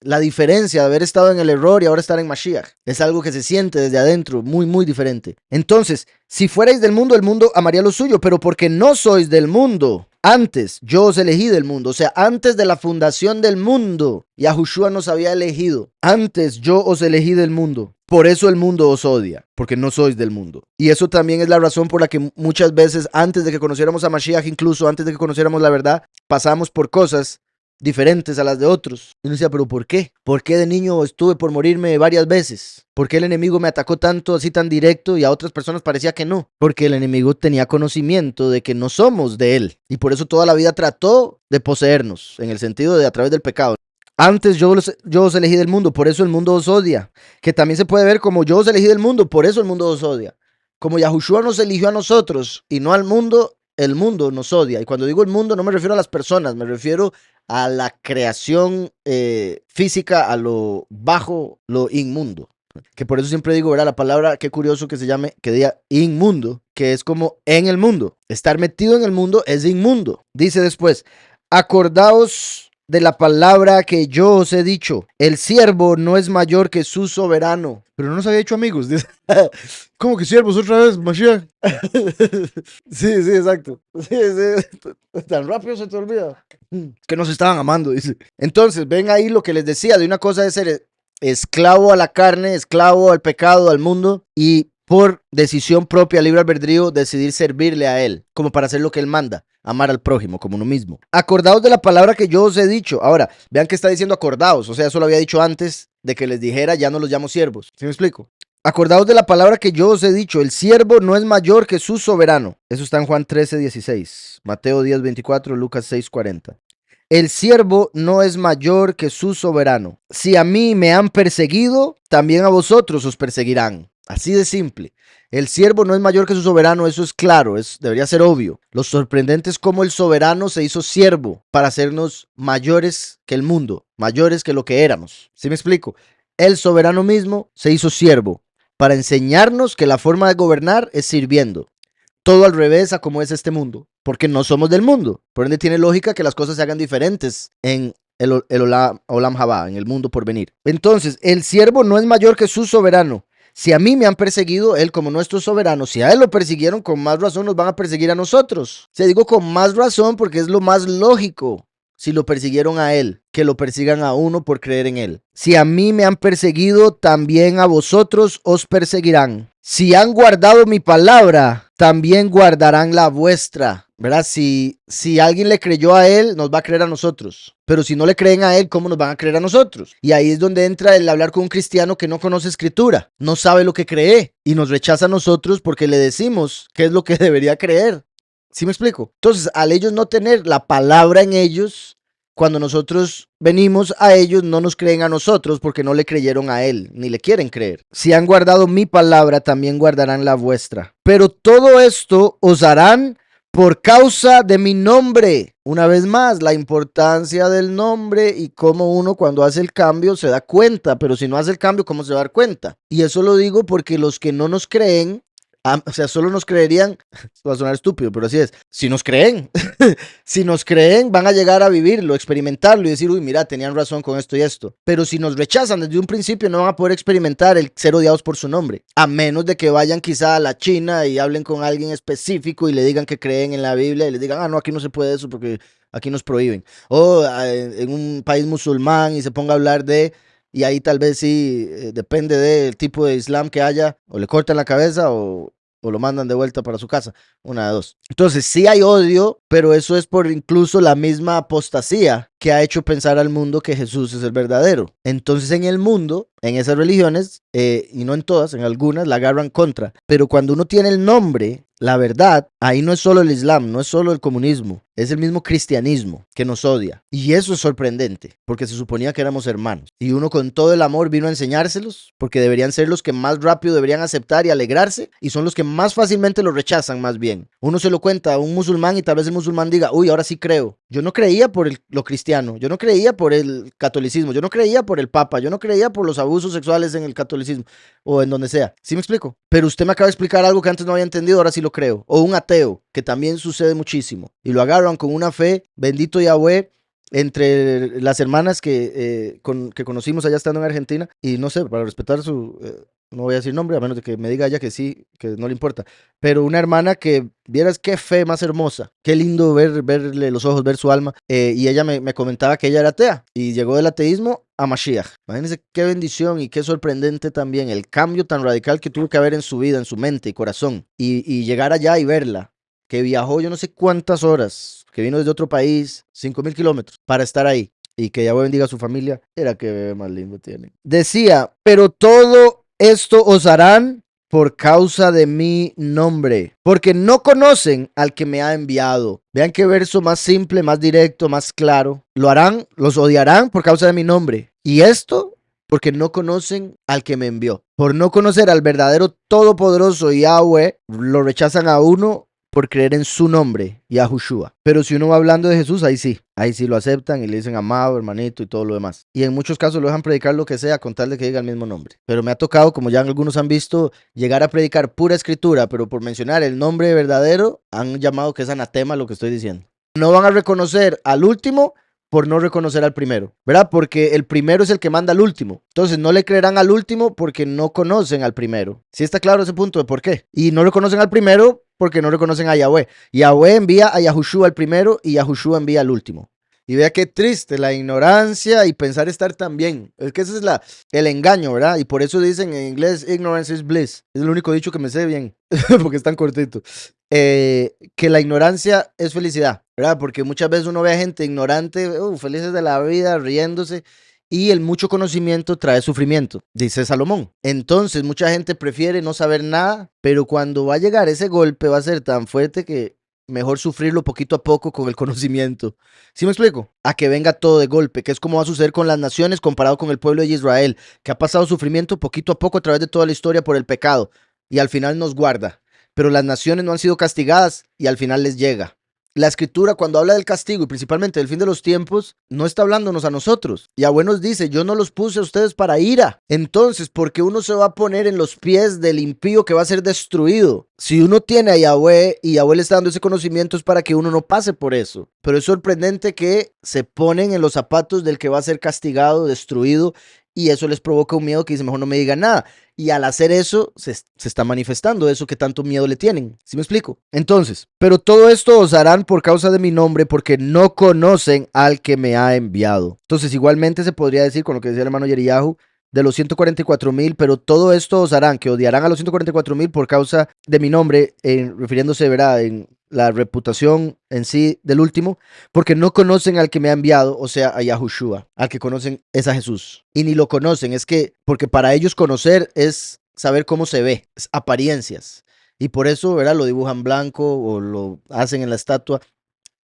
la diferencia de haber estado en el error y ahora estar en Mashiach. Es algo que se siente desde adentro, muy, muy diferente. Entonces, si fuerais del mundo, el mundo amaría lo suyo, pero porque no sois del mundo. Antes yo os elegí del mundo, o sea, antes de la fundación del mundo, Yahushua nos había elegido. Antes yo os elegí del mundo. Por eso el mundo os odia, porque no sois del mundo. Y eso también es la razón por la que muchas veces, antes de que conociéramos a Mashiach, incluso antes de que conociéramos la verdad, pasamos por cosas diferentes a las de otros. Y uno decía, ¿pero por qué? ¿Por qué de niño estuve por morirme varias veces? ¿Por qué el enemigo me atacó tanto, así tan directo, y a otras personas parecía que no? Porque el enemigo tenía conocimiento de que no somos de él. Y por eso toda la vida trató de poseernos, en el sentido de a través del pecado. Antes yo os elegí del mundo, por eso el mundo os odia. Que también se puede ver como yo os elegí del mundo, por eso el mundo os odia. Como Yahushua nos eligió a nosotros y no al mundo, el mundo nos odia. Y cuando digo el mundo no me refiero a las personas, me refiero a la creación física, a lo bajo, lo inmundo. Que por eso siempre digo, ¿verdad? La palabra, qué curioso que se llame, que diga inmundo, que es como en el mundo. Estar metido en el mundo es inmundo. Dice después, acordaos de la palabra que yo os he dicho. El siervo no es mayor que su soberano. Pero no nos había dicho amigos. ¿Cómo que siervos otra vez, Mashiach? Sí, sí, exacto. Sí, sí. Tan rápido se te olvida. Que nos estaban amando, dice. Entonces, ven ahí lo que les decía, de una cosa de ser esclavo a la carne, esclavo al pecado, al mundo, y por decisión propia, libre albedrío, decidir servirle a él, como para hacer lo que él manda, amar al prójimo como uno mismo. Acordaos de la palabra que yo os he dicho. Ahora, vean que está diciendo acordaos, o sea, eso lo había dicho antes de que les dijera, ya no los llamo siervos. ¿Sí me explico? Acordaos de la palabra que yo os he dicho, el siervo no es mayor que su soberano. Eso está en Juan 13:16, Mateo 10:24, Lucas 6:40. El siervo no es mayor que su soberano. Si a mí me han perseguido, también a vosotros os perseguirán. Así de simple. El siervo no es mayor que su soberano, eso es claro, debería ser obvio. Lo sorprendente es cómo el soberano se hizo siervo para hacernos mayores que el mundo, mayores que lo que éramos. ¿Sí me explico? El soberano mismo se hizo siervo para enseñarnos que la forma de gobernar es sirviendo. Todo al revés a como es este mundo, porque no somos del mundo. Por ende tiene lógica que las cosas se hagan diferentes en el Olam Jabá, en el mundo por venir. Entonces, el siervo no es mayor que su soberano. Si a mí me han perseguido, él como nuestro soberano, si a él lo persiguieron, con más razón nos van a perseguir a nosotros. O sea, digo con más razón porque es lo más lógico. Si lo persiguieron a él, que lo persigan a uno por creer en él. Si a mí me han perseguido, también a vosotros os perseguirán. Si han guardado mi palabra, también guardarán la vuestra. ¿Verdad? Si alguien le creyó a él, nos va a creer a nosotros. Pero si no le creen a él, ¿cómo nos van a creer a nosotros? Y ahí es donde entra el hablar con un cristiano que no conoce escritura, no sabe lo que cree y nos rechaza a nosotros porque le decimos qué es lo que debería creer. ¿Sí me explico? Entonces, al ellos no tener la palabra en ellos, cuando nosotros venimos a ellos, no nos creen a nosotros porque no le creyeron a él, ni le quieren creer. Si han guardado mi palabra, también guardarán la vuestra. Pero todo esto os harán por causa de mi nombre. Una vez más, la importancia del nombre y cómo uno cuando hace el cambio se da cuenta, pero si no hace el cambio, ¿cómo se va a dar cuenta? Y eso lo digo porque los que no nos creen, o sea, solo nos creerían, va a sonar estúpido, pero así es, si nos creen, si nos creen van a llegar a vivirlo, experimentarlo y decir, uy, mira, tenían razón con esto y esto, pero si nos rechazan desde un principio no van a poder experimentar el ser odiados por su nombre, a menos de que vayan quizá a la China y hablen con alguien específico y le digan que creen en la Biblia y le digan, ah, no, aquí no se puede eso porque aquí nos prohíben, o en un país musulmán y se ponga a hablar de... Y ahí tal vez sí, depende del tipo de Islam que haya, o le cortan la cabeza o lo mandan de vuelta para su casa, una de dos. Entonces sí hay odio, pero eso es por incluso la misma apostasía que ha hecho pensar al mundo que Jesús es el verdadero. Entonces en el mundo, en esas religiones, y no en todas, en algunas, la agarran contra. Pero cuando uno tiene el nombre, la verdad, ahí no es solo el Islam, no es solo el comunismo, es el mismo cristianismo que nos odia. Y eso es sorprendente, porque se suponía que éramos hermanos. Y uno con todo el amor vino a enseñárselos, porque deberían ser los que más rápido deberían aceptar y alegrarse, y son los que más fácilmente lo rechazan más bien. Uno se lo cuenta a un musulmán y tal vez el musulmán diga, uy, ahora sí creo. Yo no creía por lo cristiano, yo no creía por el catolicismo, yo no creía por el papa, yo no creía por los abusos sexuales en el catolicismo o en donde sea. ¿Sí me explico? Pero usted me acaba de explicar algo que antes no había entendido, ahora sí lo creo. O un ateo, que también sucede muchísimo. Y lo agarran con una fe, bendito Yahweh, entre las hermanas que conocimos allá estando en Argentina. Y no sé, para respetar su... no voy a decir nombre, a menos de que me diga ella que sí, que no le importa. Pero una hermana que, vieras qué fe más hermosa. Qué lindo verle los ojos, ver su alma. Y ella me comentaba que ella era atea. Y llegó del ateísmo a Mashiach. Imagínense qué bendición y qué sorprendente también el cambio tan radical que tuvo que haber en su vida, en su mente y corazón. Y llegar allá y verla. Que viajó yo no sé cuántas horas, que vino desde otro país, 5,000 kilómetros, para estar ahí. Y que Yahweh bendiga a su familia. Era que bebé más lindo tiene. Decía, pero todo esto os harán por causa de mi nombre, porque no conocen al que me ha enviado. Vean qué verso más simple, más directo, más claro. Lo harán, los odiarán por causa de mi nombre. Y esto porque no conocen al que me envió. Por no conocer al verdadero todopoderoso Yahweh, lo rechazan a uno por creer en su nombre, Yahushua. Pero si uno va hablando de Jesús, ahí sí lo aceptan y le dicen amado, hermanito y todo lo demás. Y en muchos casos lo dejan predicar lo que sea con tal de que diga el mismo nombre. Pero me ha tocado, como ya algunos han visto, llegar a predicar pura escritura, pero por mencionar el nombre verdadero, han llamado que es anatema lo que estoy diciendo. No van a reconocer al último por no reconocer al primero, ¿verdad? Porque el primero es el que manda al último. Entonces no le creerán al último porque no conocen al primero. ¿Sí está claro ese punto de por qué? Y no reconocen al primero porque no reconocen a Yahweh. Yahweh envía a Yahushua al primero y Yahushua envía al último. Y vea qué triste la ignorancia y pensar estar tan bien. Es que ese es el engaño, ¿verdad? Y por eso dicen en inglés, ignorance is bliss. Es el único dicho que me sé bien, porque es tan cortito. Que la ignorancia es felicidad, ¿verdad? Porque muchas veces uno ve a gente ignorante, felices de la vida, riéndose, y el mucho conocimiento trae sufrimiento, dice Salomón. Entonces mucha gente prefiere no saber nada, pero cuando va a llegar ese golpe va a ser tan fuerte que mejor sufrirlo poquito a poco con el conocimiento. ¿Sí me explico? A que venga todo de golpe, que es como va a suceder con las naciones comparado con el pueblo de Israel, que ha pasado sufrimiento poquito a poco a través de toda la historia por el pecado, y al final nos guarda. Pero las naciones no han sido castigadas y al final les llega. La escritura cuando habla del castigo y principalmente del fin de los tiempos, no está hablándonos a nosotros. Yahweh nos dice, yo no los puse a ustedes para ira. Entonces, ¿por qué uno se va a poner en los pies del impío que va a ser destruido? Si uno tiene a Yahweh y Yahweh le está dando ese conocimiento es para que uno no pase por eso. Pero es sorprendente que se ponen en los zapatos del que va a ser castigado, destruido, y eso les provoca un miedo que dice, mejor no me diga nada. Y al hacer eso, se está manifestando eso que tanto miedo le tienen. ¿Sí me explico? Entonces, pero todo esto os harán por causa de mi nombre, porque no conocen al que me ha enviado. Entonces, igualmente se podría decir, con lo que decía el hermano Yeriyahu, de los 144,000, pero todo esto os harán, que odiarán a los 144,000 por causa de mi nombre, refiriéndose, ¿verdad?, en la reputación en sí del último, porque no conocen al que me ha enviado, o sea, a Yahushua. Al que conocen es a Jesús. Y ni lo conocen, es que, porque para ellos conocer es saber cómo se ve, es apariencias. Y por eso, ¿verdad?, lo dibujan blanco o lo hacen en la estatua,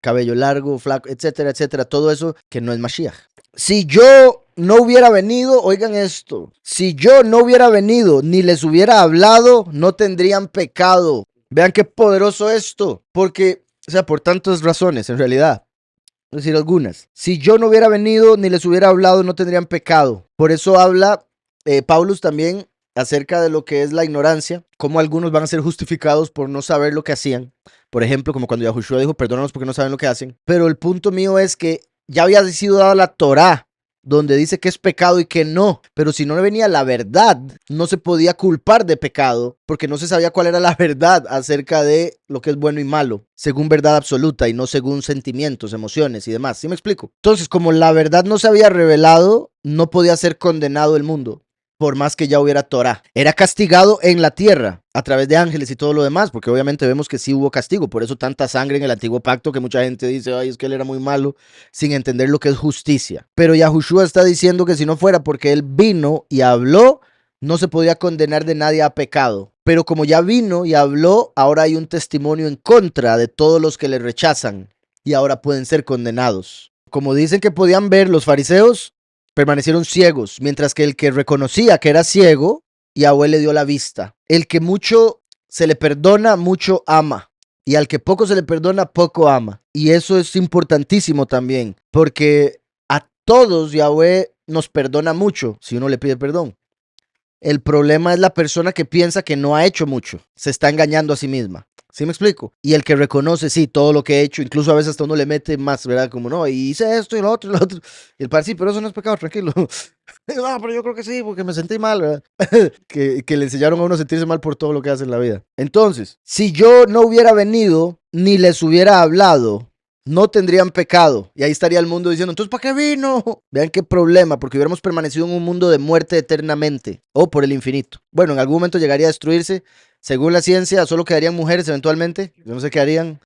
cabello largo, flaco, etcétera, etcétera. Todo eso que no es Mashiach. Si yo no hubiera venido, oigan esto, si yo no hubiera venido ni les hubiera hablado, no tendrían pecado. Vean qué poderoso esto, porque, o sea, por tantas razones, en realidad, es decir, algunas. Si yo no hubiera venido ni les hubiera hablado, no tendrían pecado. Por eso habla Paulus también acerca de lo que es la ignorancia, cómo algunos van a ser justificados por no saber lo que hacían. Por ejemplo, como cuando Yahushua dijo, perdónanos porque no saben lo que hacen. Pero el punto mío es que ya había sido dada la Torá, donde dice que es pecado y que no. Pero si no le venía la verdad, no se podía culpar de pecado, porque no se sabía cuál era la verdad acerca de lo que es bueno y malo, según verdad absoluta y no según sentimientos, emociones y demás. ¿Sí me explico? Entonces, como la verdad no se había revelado, no podía ser condenado el mundo, por más que ya hubiera Torah. Era castigado en la tierra a través de ángeles y todo lo demás, porque obviamente vemos que sí hubo castigo, por eso tanta sangre en el antiguo pacto que mucha gente dice, ay, es que él era muy malo, sin entender lo que es justicia. Pero Yahushua está diciendo que si no fuera porque él vino y habló, no se podía condenar de nadie a pecado. Pero como ya vino y habló, ahora hay un testimonio en contra de todos los que le rechazan y ahora pueden ser condenados. Como dicen que podían ver los fariseos, permanecieron ciegos, mientras que el que reconocía que era ciego, Yahweh le dio la vista. El que mucho se le perdona, mucho ama. Y al que poco se le perdona, poco ama. Y eso es importantísimo también, porque a todos Yahweh nos perdona mucho si uno le pide perdón. El problema es la persona que piensa que no ha hecho mucho. Se está engañando a sí misma. ¿Sí me explico? Y el que reconoce, sí, todo lo que he hecho, incluso a veces hasta uno le mete más, ¿verdad? Como, no, y hice esto y lo otro y lo otro. Y el par, sí, pero eso no es pecado, tranquilo. No, pero yo creo que sí, porque me sentí mal, ¿verdad? que le enseñaron a uno a sentirse mal por todo lo que hace en la vida. Entonces, si yo no hubiera venido, ni les hubiera hablado, no tendrían pecado. Y ahí estaría el mundo diciendo, entonces, ¿para qué vino? Vean qué problema, porque hubiéramos permanecido en un mundo de muerte eternamente o por el infinito. Bueno, en algún momento llegaría a destruirse. Según la ciencia, solo quedarían mujeres eventualmente. Yo no sé qué harían.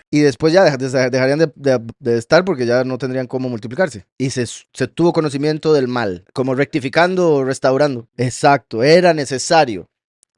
Y después ya dejarían de estar porque ya no tendrían cómo multiplicarse. Y se tuvo conocimiento del mal, como rectificando o restaurando. Exacto, era necesario.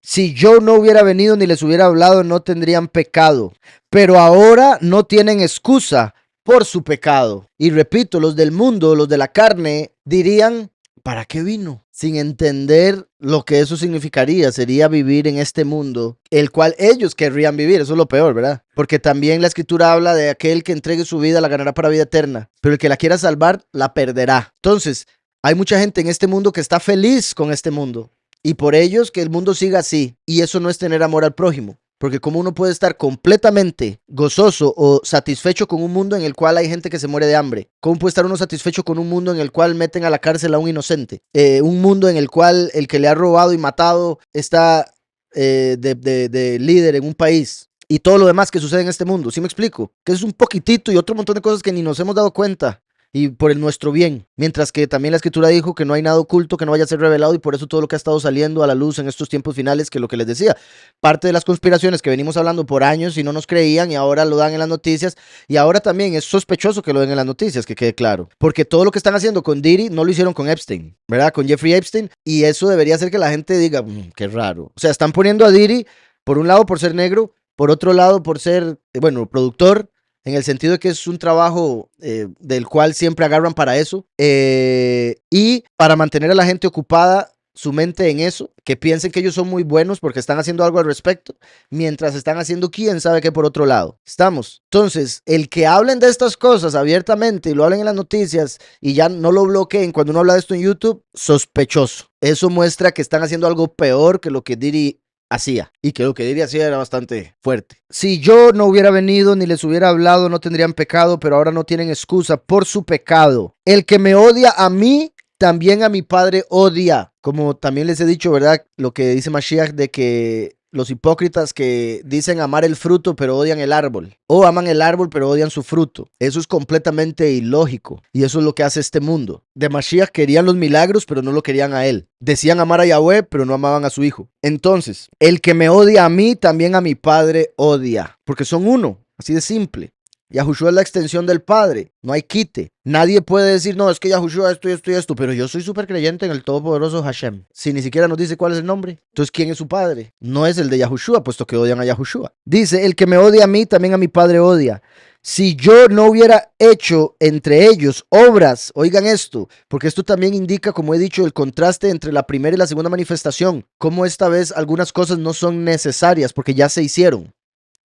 Si yo no hubiera venido ni les hubiera hablado, no tendrían pecado. Pero ahora no tienen excusa por su pecado. Y repito, los del mundo, los de la carne, dirían, ¿para qué vino? sin entender lo que eso significaría. Sería vivir en este mundo, el cual ellos querrían vivir. Eso es lo peor, ¿verdad? Porque también la escritura habla de aquel que entregue su vida, la ganará para vida eterna, pero el que la quiera salvar, la perderá. Entonces, hay mucha gente en este mundo que está feliz con este mundo, y por ellos que el mundo siga así, y eso no es tener amor al prójimo. Porque como uno puede estar completamente gozoso o satisfecho con un mundo en el cual hay gente que se muere de hambre. ¿Cómo puede estar uno satisfecho con un mundo en el cual meten a la cárcel a un inocente? Un mundo en el cual el que le ha robado y matado está de líder en un país. Y todo lo demás que sucede en este mundo. ¿Sí me explico? Que es un poquitito y otro montón de cosas que ni nos hemos dado cuenta. Y por el nuestro bien. Mientras que también la escritura dijo que no hay nada oculto que no vaya a ser revelado, y por eso todo lo que ha estado saliendo a la luz en estos tiempos finales, que lo que les decía, parte de las conspiraciones que venimos hablando por años y no nos creían y ahora lo dan en las noticias, y ahora también es sospechoso que lo den en las noticias, que quede claro. Porque todo lo que están haciendo con Diddy no lo hicieron con Epstein, ¿verdad? Con Jeffrey Epstein, y eso debería hacer que la gente diga, qué raro. O sea, están poniendo a Diddy, por un lado por ser negro, por otro lado por ser, bueno, productor, en el sentido de que es un trabajo del cual siempre agarran para eso, y para mantener a la gente ocupada su mente en eso, que piensen que ellos son muy buenos porque están haciendo algo al respecto, mientras están haciendo quién sabe qué por otro lado. ¿Estamos? Entonces, el que hablen de estas cosas abiertamente y lo hablen en las noticias y ya no lo bloqueen cuando uno habla de esto en YouTube, sospechoso. Eso muestra que están haciendo algo peor que lo que Diddy hacía, y que lo que Diddy hacía era bastante fuerte. Si yo no hubiera venido ni les hubiera hablado, no tendrían pecado, pero ahora no tienen excusa por su pecado. El que me odia a mí, también a mi Padre odia. Como también les he dicho, ¿verdad? Lo que dice Mashiach de que los hipócritas que dicen amar el fruto pero odian el árbol, o aman el árbol pero odian su fruto. Eso es completamente ilógico, y eso es lo que hace este mundo. De Mashiach querían los milagros pero no lo querían a él. Decían amar a Yahweh pero no amaban a su hijo. Entonces, el que me odia a mí, también a mi Padre odia, porque son uno, así de simple. Yahushua es la extensión del Padre, no hay quite. Nadie puede decir, no, es que Yahushua esto y esto y esto, pero yo soy súper creyente en el todopoderoso Hashem. Si ni siquiera nos dice cuál es el nombre, entonces ¿quién es su Padre? No es el de Yahushua, puesto que odian a Yahushua. Dice, el que me odia a mí, también a mi Padre odia. Si yo no hubiera hecho entre ellos obras, oigan esto, porque esto también indica, como he dicho, el contraste entre la primera y la segunda manifestación, como esta vez algunas cosas no son necesarias porque ya se hicieron.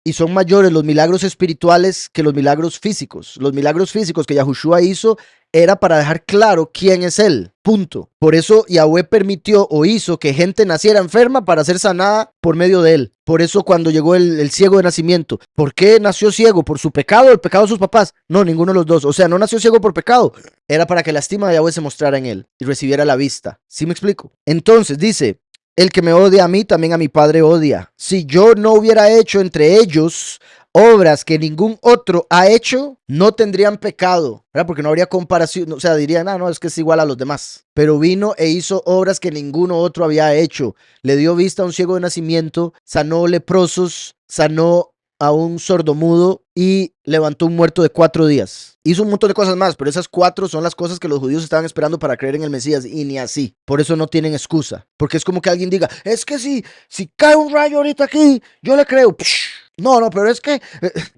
Y son mayores los milagros espirituales que los milagros físicos. Los milagros físicos que Yahushua hizo era para dejar claro quién es él. Punto. Por eso Yahweh permitió o hizo que gente naciera enferma para ser sanada por medio de él. Por eso cuando llegó el ciego de nacimiento. ¿Por qué nació ciego? ¿Por su pecado o el pecado de sus papás? No, ninguno de los dos. O sea, no nació ciego por pecado. Era para que la estima de Yahweh se mostrara en él y recibiera la vista. ¿Sí me explico? Entonces dice, el que me odia a mí, también a mi Padre odia. Si yo no hubiera hecho entre ellos obras que ningún otro ha hecho, no tendrían pecado, ¿verdad? Porque no habría comparación, o sea, dirían, no, es que es igual a los demás. Pero vino e hizo obras que ninguno otro había hecho. Le dio vista a un ciego de nacimiento, sanó leprosos, sanó a un sordomudo y levantó un muerto de 4 días. Hizo un montón de cosas más, pero esas 4 son las cosas que los judíos estaban esperando para creer en el Mesías, y ni así. Por eso no tienen excusa. Porque es como que alguien diga, es que si cae un rayo ahorita aquí, yo le creo. No, pero es que,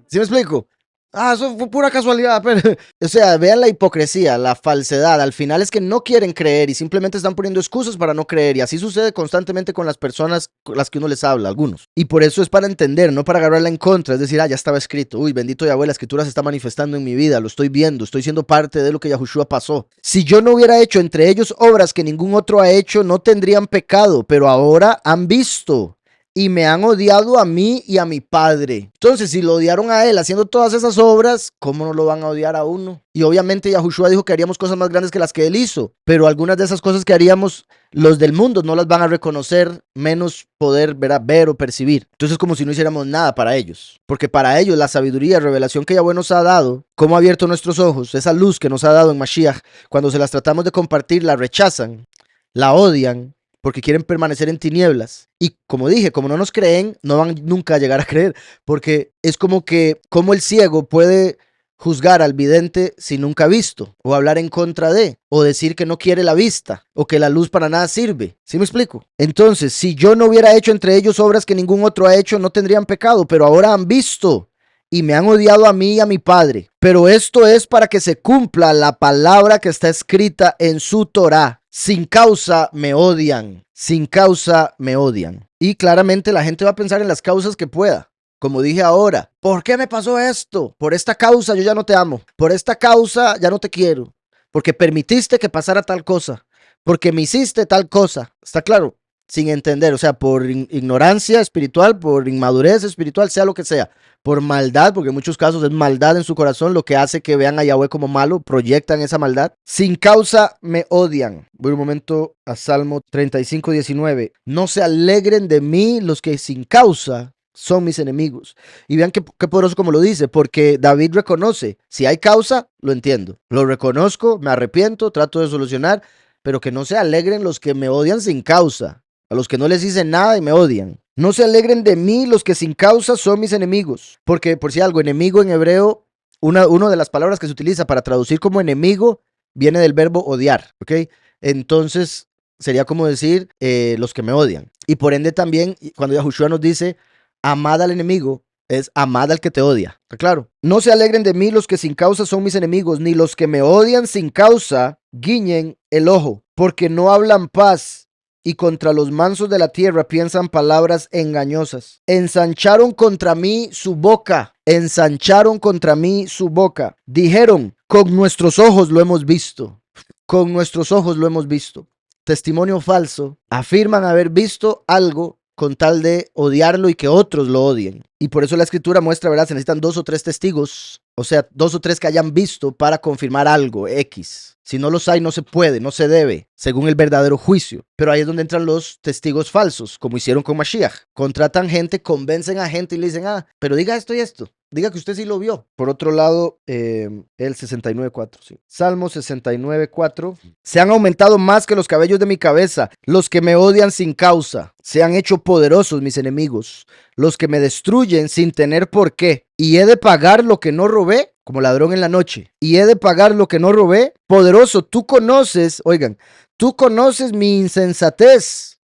¿sí me explico? Eso fue pura casualidad. Pero, o sea, vean la hipocresía, la falsedad. Al final es que no quieren creer y simplemente están poniendo excusas para no creer. Y así sucede constantemente con las personas con las que uno les habla, algunos. Y por eso es para entender, no para agarrarla en contra. Es decir, ya estaba escrito. Uy, bendito Yahweh, la escritura se está manifestando en mi vida. Lo estoy viendo, estoy siendo parte de lo que Yahushua pasó. Si yo no hubiera hecho entre ellos obras que ningún otro ha hecho, no tendrían pecado. Pero ahora han visto y me han odiado a mí y a mi Padre. Entonces, si lo odiaron a él haciendo todas esas obras, ¿cómo no lo van a odiar a uno? Y obviamente Yahushua dijo que haríamos cosas más grandes que las que él hizo, pero algunas de esas cosas que haríamos, los del mundo no las van a reconocer, menos poder ver o percibir. Entonces, como si no hiciéramos nada para ellos, porque para ellos la sabiduría, revelación que Yahweh nos ha dado, cómo ha abierto nuestros ojos, esa luz que nos ha dado en Mashiach, cuando se las tratamos de compartir, la rechazan, la odian, porque quieren permanecer en tinieblas. Y como dije, como no nos creen, no van nunca a llegar a creer, porque es como el ciego puede juzgar al vidente si nunca ha visto, o hablar en contra de, o decir que no quiere la vista, o que la luz para nada sirve. ¿Sí me explico? Entonces, si yo no hubiera hecho entre ellos obras que ningún otro ha hecho, no tendrían pecado, pero ahora han visto y me han odiado a mí y a mi Padre. Pero esto es para que se cumpla la palabra que está escrita en su Torá. Sin causa me odian. Sin causa me odian. Y claramente la gente va a pensar en las causas que pueda. Como dije ahora, ¿por qué me pasó esto? Por esta causa yo ya no te amo. Por esta causa ya no te quiero. Porque permitiste que pasara tal cosa. Porque me hiciste tal cosa. ¿Está claro? Sin entender, o sea, por ignorancia espiritual, por inmadurez espiritual, sea lo que sea, por maldad, porque en muchos casos es maldad en su corazón lo que hace que vean a Yahweh como malo, proyectan esa maldad. Sin causa me odian. Voy un momento a Salmo 35:19. No se alegren de mí los que sin causa son mis enemigos. Y vean qué poderoso como lo dice, porque David reconoce, si hay causa, lo entiendo, lo reconozco, me arrepiento, trato de solucionar, pero que no se alegren los que me odian sin causa. A los que no les hice nada y me odian. No se alegren de mí los que sin causa son mis enemigos. Porque, por si algo, enemigo en hebreo, una de las palabras que se utiliza para traducir como enemigo viene del verbo odiar, ¿ok? Entonces, sería como decir los que me odian. Y por ende también, cuando Yahushua nos dice, amad al enemigo, es amad al que te odia. ¿Está claro? No se alegren de mí los que sin causa son mis enemigos, ni los que me odian sin causa guiñen el ojo, porque no hablan paz y contra los mansos de la tierra piensan palabras engañosas. Ensancharon contra mí su boca. Ensancharon contra mí su boca. Dijeron, con nuestros ojos lo hemos visto. Con nuestros ojos lo hemos visto. Testimonio falso. Afirman haber visto algo con tal de odiarlo y que otros lo odien. Y por eso la escritura muestra, ¿verdad? Se necesitan 2 o 3 testigos, o sea, 2 o 3 que hayan visto para confirmar algo, X. Si no los hay, no se puede, no se debe, según el verdadero juicio. Pero ahí es donde entran los testigos falsos, como hicieron con Mashiach. Contratan gente, convencen a gente y le dicen, pero diga esto y esto. Diga que usted sí lo vio. Por otro lado, el 69.4, sí. Salmo 69.4. Se han aumentado más que los cabellos de mi cabeza, los que me odian sin causa. Se han hecho poderosos mis enemigos, los que me destruyen sin tener por qué. Y he de pagar lo que no robé, como ladrón en la noche. Y he de pagar lo que no robé. Poderoso, tú conoces, oigan, tú conoces mi insensatez.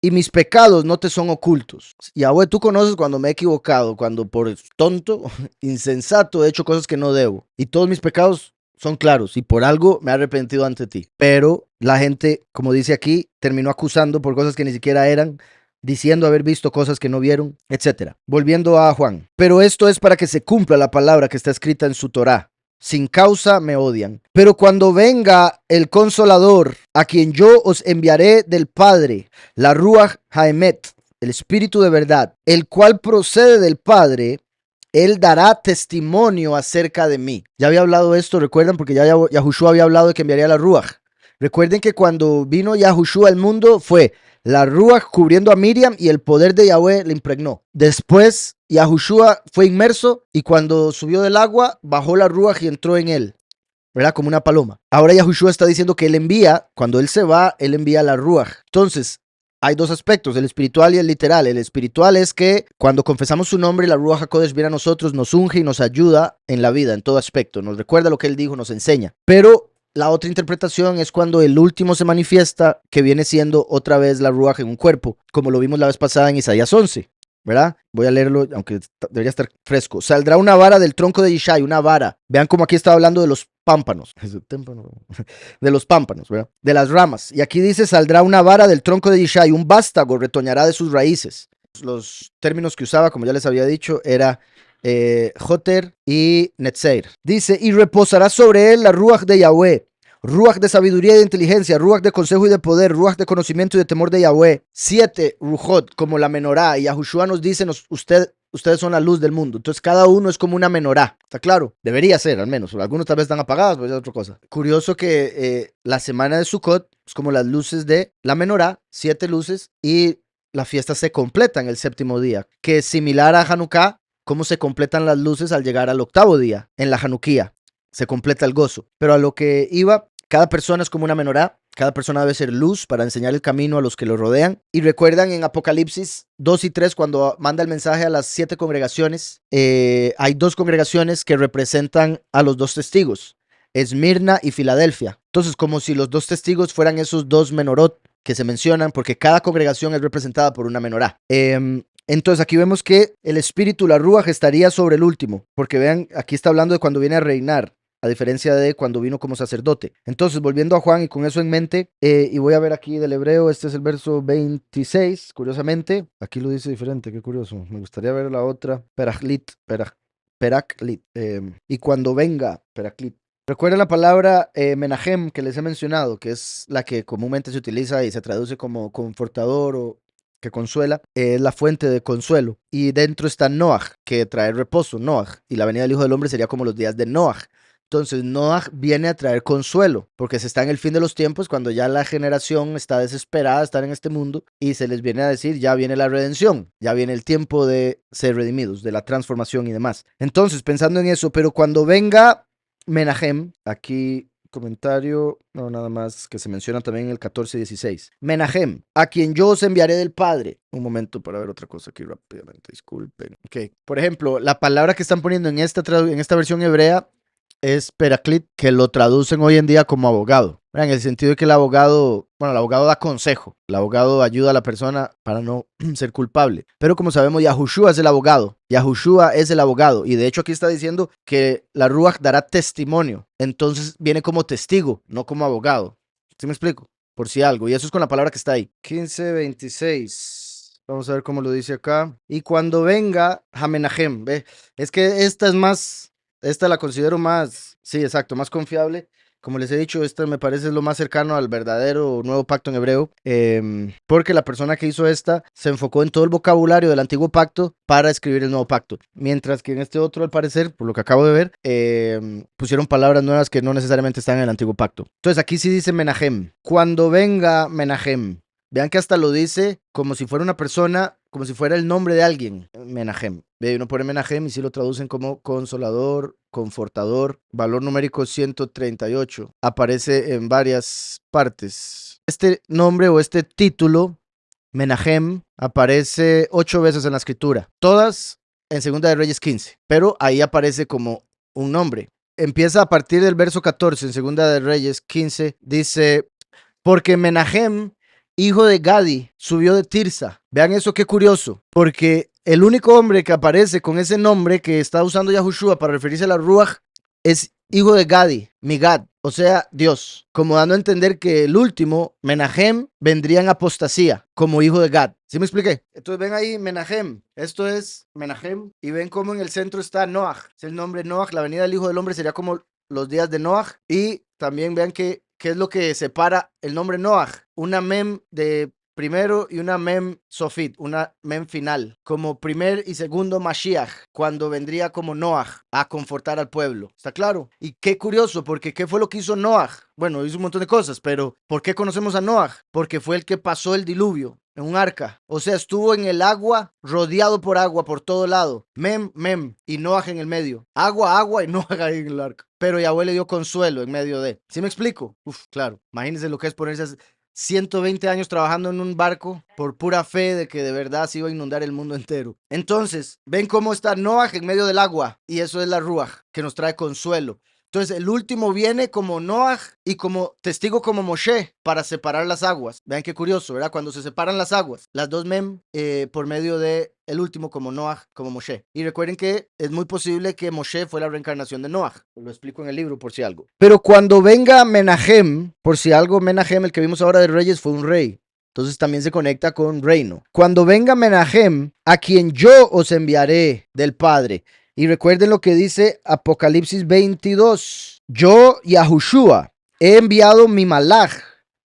Y mis pecados no te son ocultos. Yahweh, tú conoces cuando me he equivocado, cuando por tonto, insensato, he hecho cosas que no debo. Y todos mis pecados son claros y por algo me he arrepentido ante ti. Pero la gente, como dice aquí, terminó acusando por cosas que ni siquiera eran, diciendo haber visto cosas que no vieron, etc. Volviendo a Juan. Pero esto es para que se cumpla la palabra que está escrita en su Torá. Sin causa me odian. Pero cuando venga el Consolador, a quien yo os enviaré del Padre, la Ruach Haemet, el Espíritu de verdad, el cual procede del Padre, él dará testimonio acerca de mí. Ya había hablado de esto, recuerdan, porque ya Yahushua había hablado de que enviaría la Ruach. Recuerden que cuando vino Yahushua al mundo fue la Ruach cubriendo a Miriam y el poder de Yahweh le impregnó. Después Yahushua fue inmerso y cuando subió del agua bajó la Ruach y entró en él, ¿verdad? Como una paloma. Ahora Yahushua está diciendo que él envía, cuando él se va, él envía la Ruach. Entonces, hay 2 aspectos, el espiritual y el literal. El espiritual es que cuando confesamos su nombre, la Ruach HaKodesh viene a nosotros, nos unge y nos ayuda en la vida, en todo aspecto. Nos recuerda lo que él dijo, nos enseña. Pero la otra interpretación es cuando el último se manifiesta, que viene siendo otra vez la Ruach en un cuerpo, como lo vimos la vez pasada en Isaías 11, ¿verdad? Voy a leerlo, aunque debería estar fresco. Saldrá una vara del tronco de Yishai, una vara. Vean cómo aquí está hablando de los pámpanos. De los pámpanos, ¿verdad? De las ramas. Y aquí dice, saldrá una vara del tronco de Yishai, un vástago retoñará de sus raíces. Los términos que usaba, como ya les había dicho, era Joter y Netzeir. Dice, y reposará sobre él la Ruach de Yahweh, Ruach de sabiduría y de inteligencia, Ruach de consejo y de poder, Ruach de conocimiento y de temor de Yahweh. 7 Ruchot, como la menorá. Y Yahushua nos dice, ustedes son la luz del mundo. Entonces cada uno es como una menorá. ¿Está claro? Debería ser, al menos. Algunos tal vez están apagados, pero es otra cosa. Curioso que la semana de Sukkot es como las luces de la menorá, 7 luces, y la fiesta se completa en el 7º día, que es similar a Hanukkah, cómo se completan las luces al llegar al 8º día, en la Hanukkía. Se completa el gozo. Pero a lo que iba, cada persona es como una menorá. Cada persona debe ser luz para enseñar el camino a los que lo rodean. Y recuerdan en Apocalipsis 2 y 3, cuando manda el mensaje a las 7 congregaciones, hay 2 congregaciones que representan a los 2 testigos, Esmirna y Filadelfia. Entonces, como si los 2 testigos fueran esos 2 menorot que se mencionan, porque cada congregación es representada por una menorá. Entonces aquí vemos que el espíritu, la Ruach, estaría sobre el último, porque vean, aquí está hablando de cuando viene a reinar. a diferencia de cuando vino como sacerdote. Entonces, volviendo a Juan y con eso en mente, y voy a ver aquí del hebreo, este es el verso 26, curiosamente, aquí lo dice diferente, qué curioso, me gustaría ver la otra, Peraclit, y cuando venga, Peraclit. Recuerden la palabra Menahem que les he mencionado, que es la que comúnmente se utiliza y se traduce como confortador o que consuela, es la fuente de consuelo. Y dentro está Noach, que trae reposo, Noach. Y la venida del Hijo del Hombre sería como los días de Noach. Entonces Noach viene a traer consuelo, porque se está en el fin de los tiempos, cuando ya la generación está desesperada de estar en este mundo y se les viene a decir, ya viene la redención, ya viene el tiempo de ser redimidos, de la transformación y demás. Entonces, pensando en eso, pero cuando venga Menahem, aquí comentario, no, nada más que se menciona también en el 14:16. Menahem, a quien yo os enviaré del Padre. Un momento para ver otra cosa aquí rápidamente, disculpen. Ok, por ejemplo, la palabra que están poniendo en esta versión hebrea es Peraclit, que lo traducen hoy en día como abogado. En el sentido de que el abogado da consejo, el abogado ayuda a la persona para no ser culpable. Pero como sabemos, Yahushua es el abogado. Yahushua es el abogado. Y de hecho aquí está diciendo que la Ruach dará testimonio. Entonces viene como testigo, no como abogado. ¿Sí me explico? Por si algo. Y eso es con la palabra que está ahí. 15:26. Vamos a ver cómo lo dice acá. Y cuando venga Hamenahem, ¿ve? Es que esta la considero más, sí, exacto, más confiable. Como les he dicho, esta me parece lo más cercano al verdadero nuevo pacto en hebreo, porque la persona que hizo esta se enfocó en todo el vocabulario del antiguo pacto para escribir el nuevo pacto. Mientras que en este otro, al parecer, por lo que acabo de ver, pusieron palabras nuevas que no necesariamente están en el antiguo pacto. Entonces aquí sí dice Menahem. Cuando venga Menahem. Vean que hasta lo dice como si fuera una persona, como si fuera el nombre de alguien, Menahem. Ve, uno pone Menahem y sí lo traducen como consolador, confortador. Valor numérico 138. Aparece en varias partes. Este nombre o este título, Menahem, aparece 8 veces en la escritura. Todas en Segunda de Reyes 15. Pero ahí aparece como un nombre. Empieza a partir del verso 14 en Segunda de Reyes 15. Dice, porque Menahem, hijo de Gadi, subió de Tirsa. Vean eso, qué curioso, porque el único hombre que aparece con ese nombre que está usando Yahushua para referirse a la Ruach es hijo de Gadi, Migad, o sea, Dios, como dando a entender que el último, Menahem, vendría en apostasía como hijo de Gad. ¿Sí me expliqué? Entonces ven ahí Menahem, esto es Menahem, y ven cómo en el centro está Noach, es el nombre Noach, la venida del Hijo del Hombre sería como los días de Noach, y también vean que ¿qué es lo que separa el nombre Noach? Una mem de primero y una mem sofit, una mem final, como primer y segundo Mashiach, cuando vendría como Noach a confortar al pueblo. ¿Está claro? Y qué curioso, porque ¿qué fue lo que hizo Noach? Bueno, hizo un montón de cosas, pero ¿por qué conocemos a Noach? Porque fue el que pasó el diluvio en un arca. O sea, estuvo en el agua, rodeado por agua por todo lado. Mem, y Noaj en el medio. Agua, y Noaj ahí en el arca. Pero Yahweh le dio consuelo en medio de. ¿Sí me explico? Uf, claro. Imagínense lo que es ponerse 120 años trabajando en un barco por pura fe de que de verdad se iba a inundar el mundo entero. Entonces, ven cómo está Noaj en medio del agua. Y eso es la Ruach, que nos trae consuelo. Entonces el último viene como Noach y como testigo como Moshe para separar las aguas. Vean qué curioso, ¿verdad? Cuando se separan las aguas, las dos mem por medio de el último como Noach, como Moshe. Y recuerden que es muy posible que Moshe fue la reencarnación de Noach. Lo explico en el libro por si algo. Pero cuando venga Menahem, por si algo, Menahem, el que vimos ahora de Reyes, fue un rey. Entonces también se conecta con reino. Cuando venga Menahem, a quien yo os enviaré del Padre. Y recuerden lo que dice Apocalipsis 22. Yo, Yahushua, he enviado mi malach,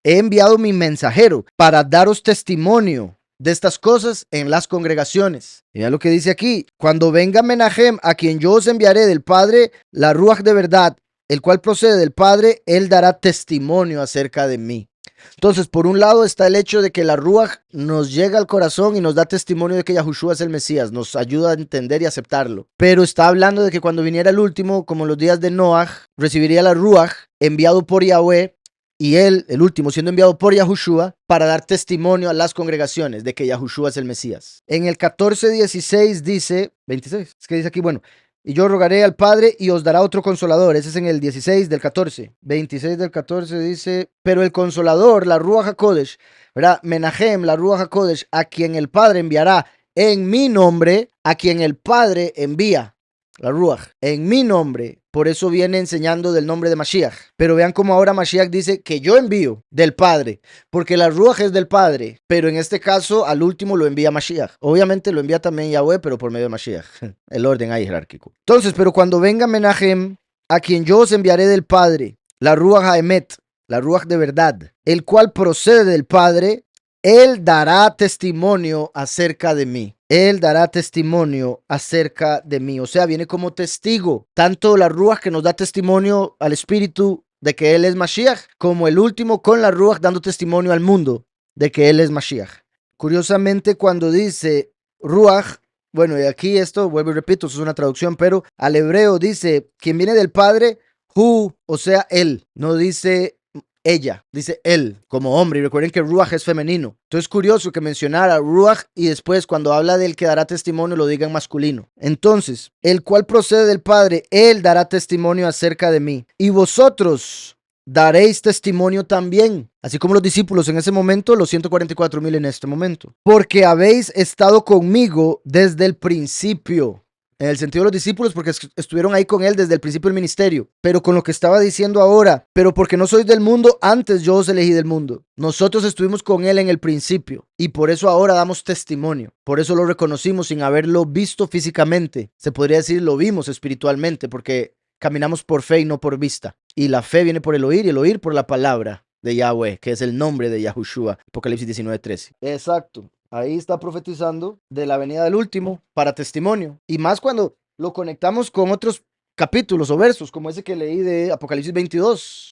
he enviado mi mensajero para daros testimonio de estas cosas en las congregaciones. Mira lo que dice aquí. Cuando venga Menahem, a quien yo os enviaré del Padre, la Ruach de verdad, el cual procede del Padre, él dará testimonio acerca de mí. Entonces, por un lado está el hecho de que la Ruach nos llega al corazón y nos da testimonio de que Yahushua es el Mesías, nos ayuda a entender y aceptarlo. Pero está hablando de que cuando viniera el último, como los días de Noach, recibiría la Ruach enviado por Yahweh y él, el último, siendo enviado por Yahushua para dar testimonio a las congregaciones de que Yahushua es el Mesías. En el 14:16 dice, 26, es que dice aquí, bueno, y yo rogaré al Padre y os dará otro consolador. Ese es en el 16 del 14. 26 del 14 dice, pero el consolador, la Ruach HaKodesh, ¿verdad? Menahem, la Ruach HaKodesh, a quien el Padre enviará en mi nombre, a quien el Padre envía. La Ruach, en mi nombre, Por eso viene enseñando del nombre de Mashiach. Pero vean cómo ahora Mashiach dice que yo envío del Padre, porque la Ruach es del Padre, pero en este caso al último lo envía Mashiach. Obviamente lo envía también Yahweh, pero por medio de Mashiach. El orden ahí jerárquico. Entonces, pero cuando venga Menahem, a quien yo os enviaré del Padre, la Ruach Haemet, la Ruach de verdad, el cual procede del Padre, él dará testimonio acerca de mí. Él dará testimonio acerca de mí. O sea, viene como testigo. Tanto la Ruach que nos da testimonio al Espíritu de que Él es Mashiach, como el último con la Ruach dando testimonio al mundo de que Él es Mashiach. Curiosamente, cuando dice Ruach, bueno, y aquí esto, vuelvo y repito, eso es una traducción, pero al hebreo dice, quien viene del Padre, Hu, o sea, Él. No dice ella, dice él, como hombre. Y recuerden que Ruach es femenino. Entonces es curioso que mencionara Ruach y después cuando habla del que dará testimonio lo diga en masculino. Entonces, el cual procede del Padre, él dará testimonio acerca de mí. Y vosotros daréis testimonio también, así como los discípulos en ese momento, los 144,000 en este momento. Porque habéis estado conmigo desde el principio. En el sentido de los discípulos, porque estuvieron ahí con él desde el principio del ministerio. Pero con lo que estaba diciendo ahora, pero porque no sois del mundo, antes yo os elegí del mundo. Nosotros estuvimos con él en el principio y por eso ahora damos testimonio. Por eso lo reconocimos sin haberlo visto físicamente. Se podría decir lo vimos espiritualmente porque caminamos por fe y no por vista. Y la fe viene por el oír y el oír por la palabra de Yahweh, que es el nombre de Yahushua. Apocalipsis 19:13. Exacto. Ahí está profetizando de la venida del último para testimonio. Y más cuando lo conectamos con otros capítulos o versos, como ese que leí de Apocalipsis 22.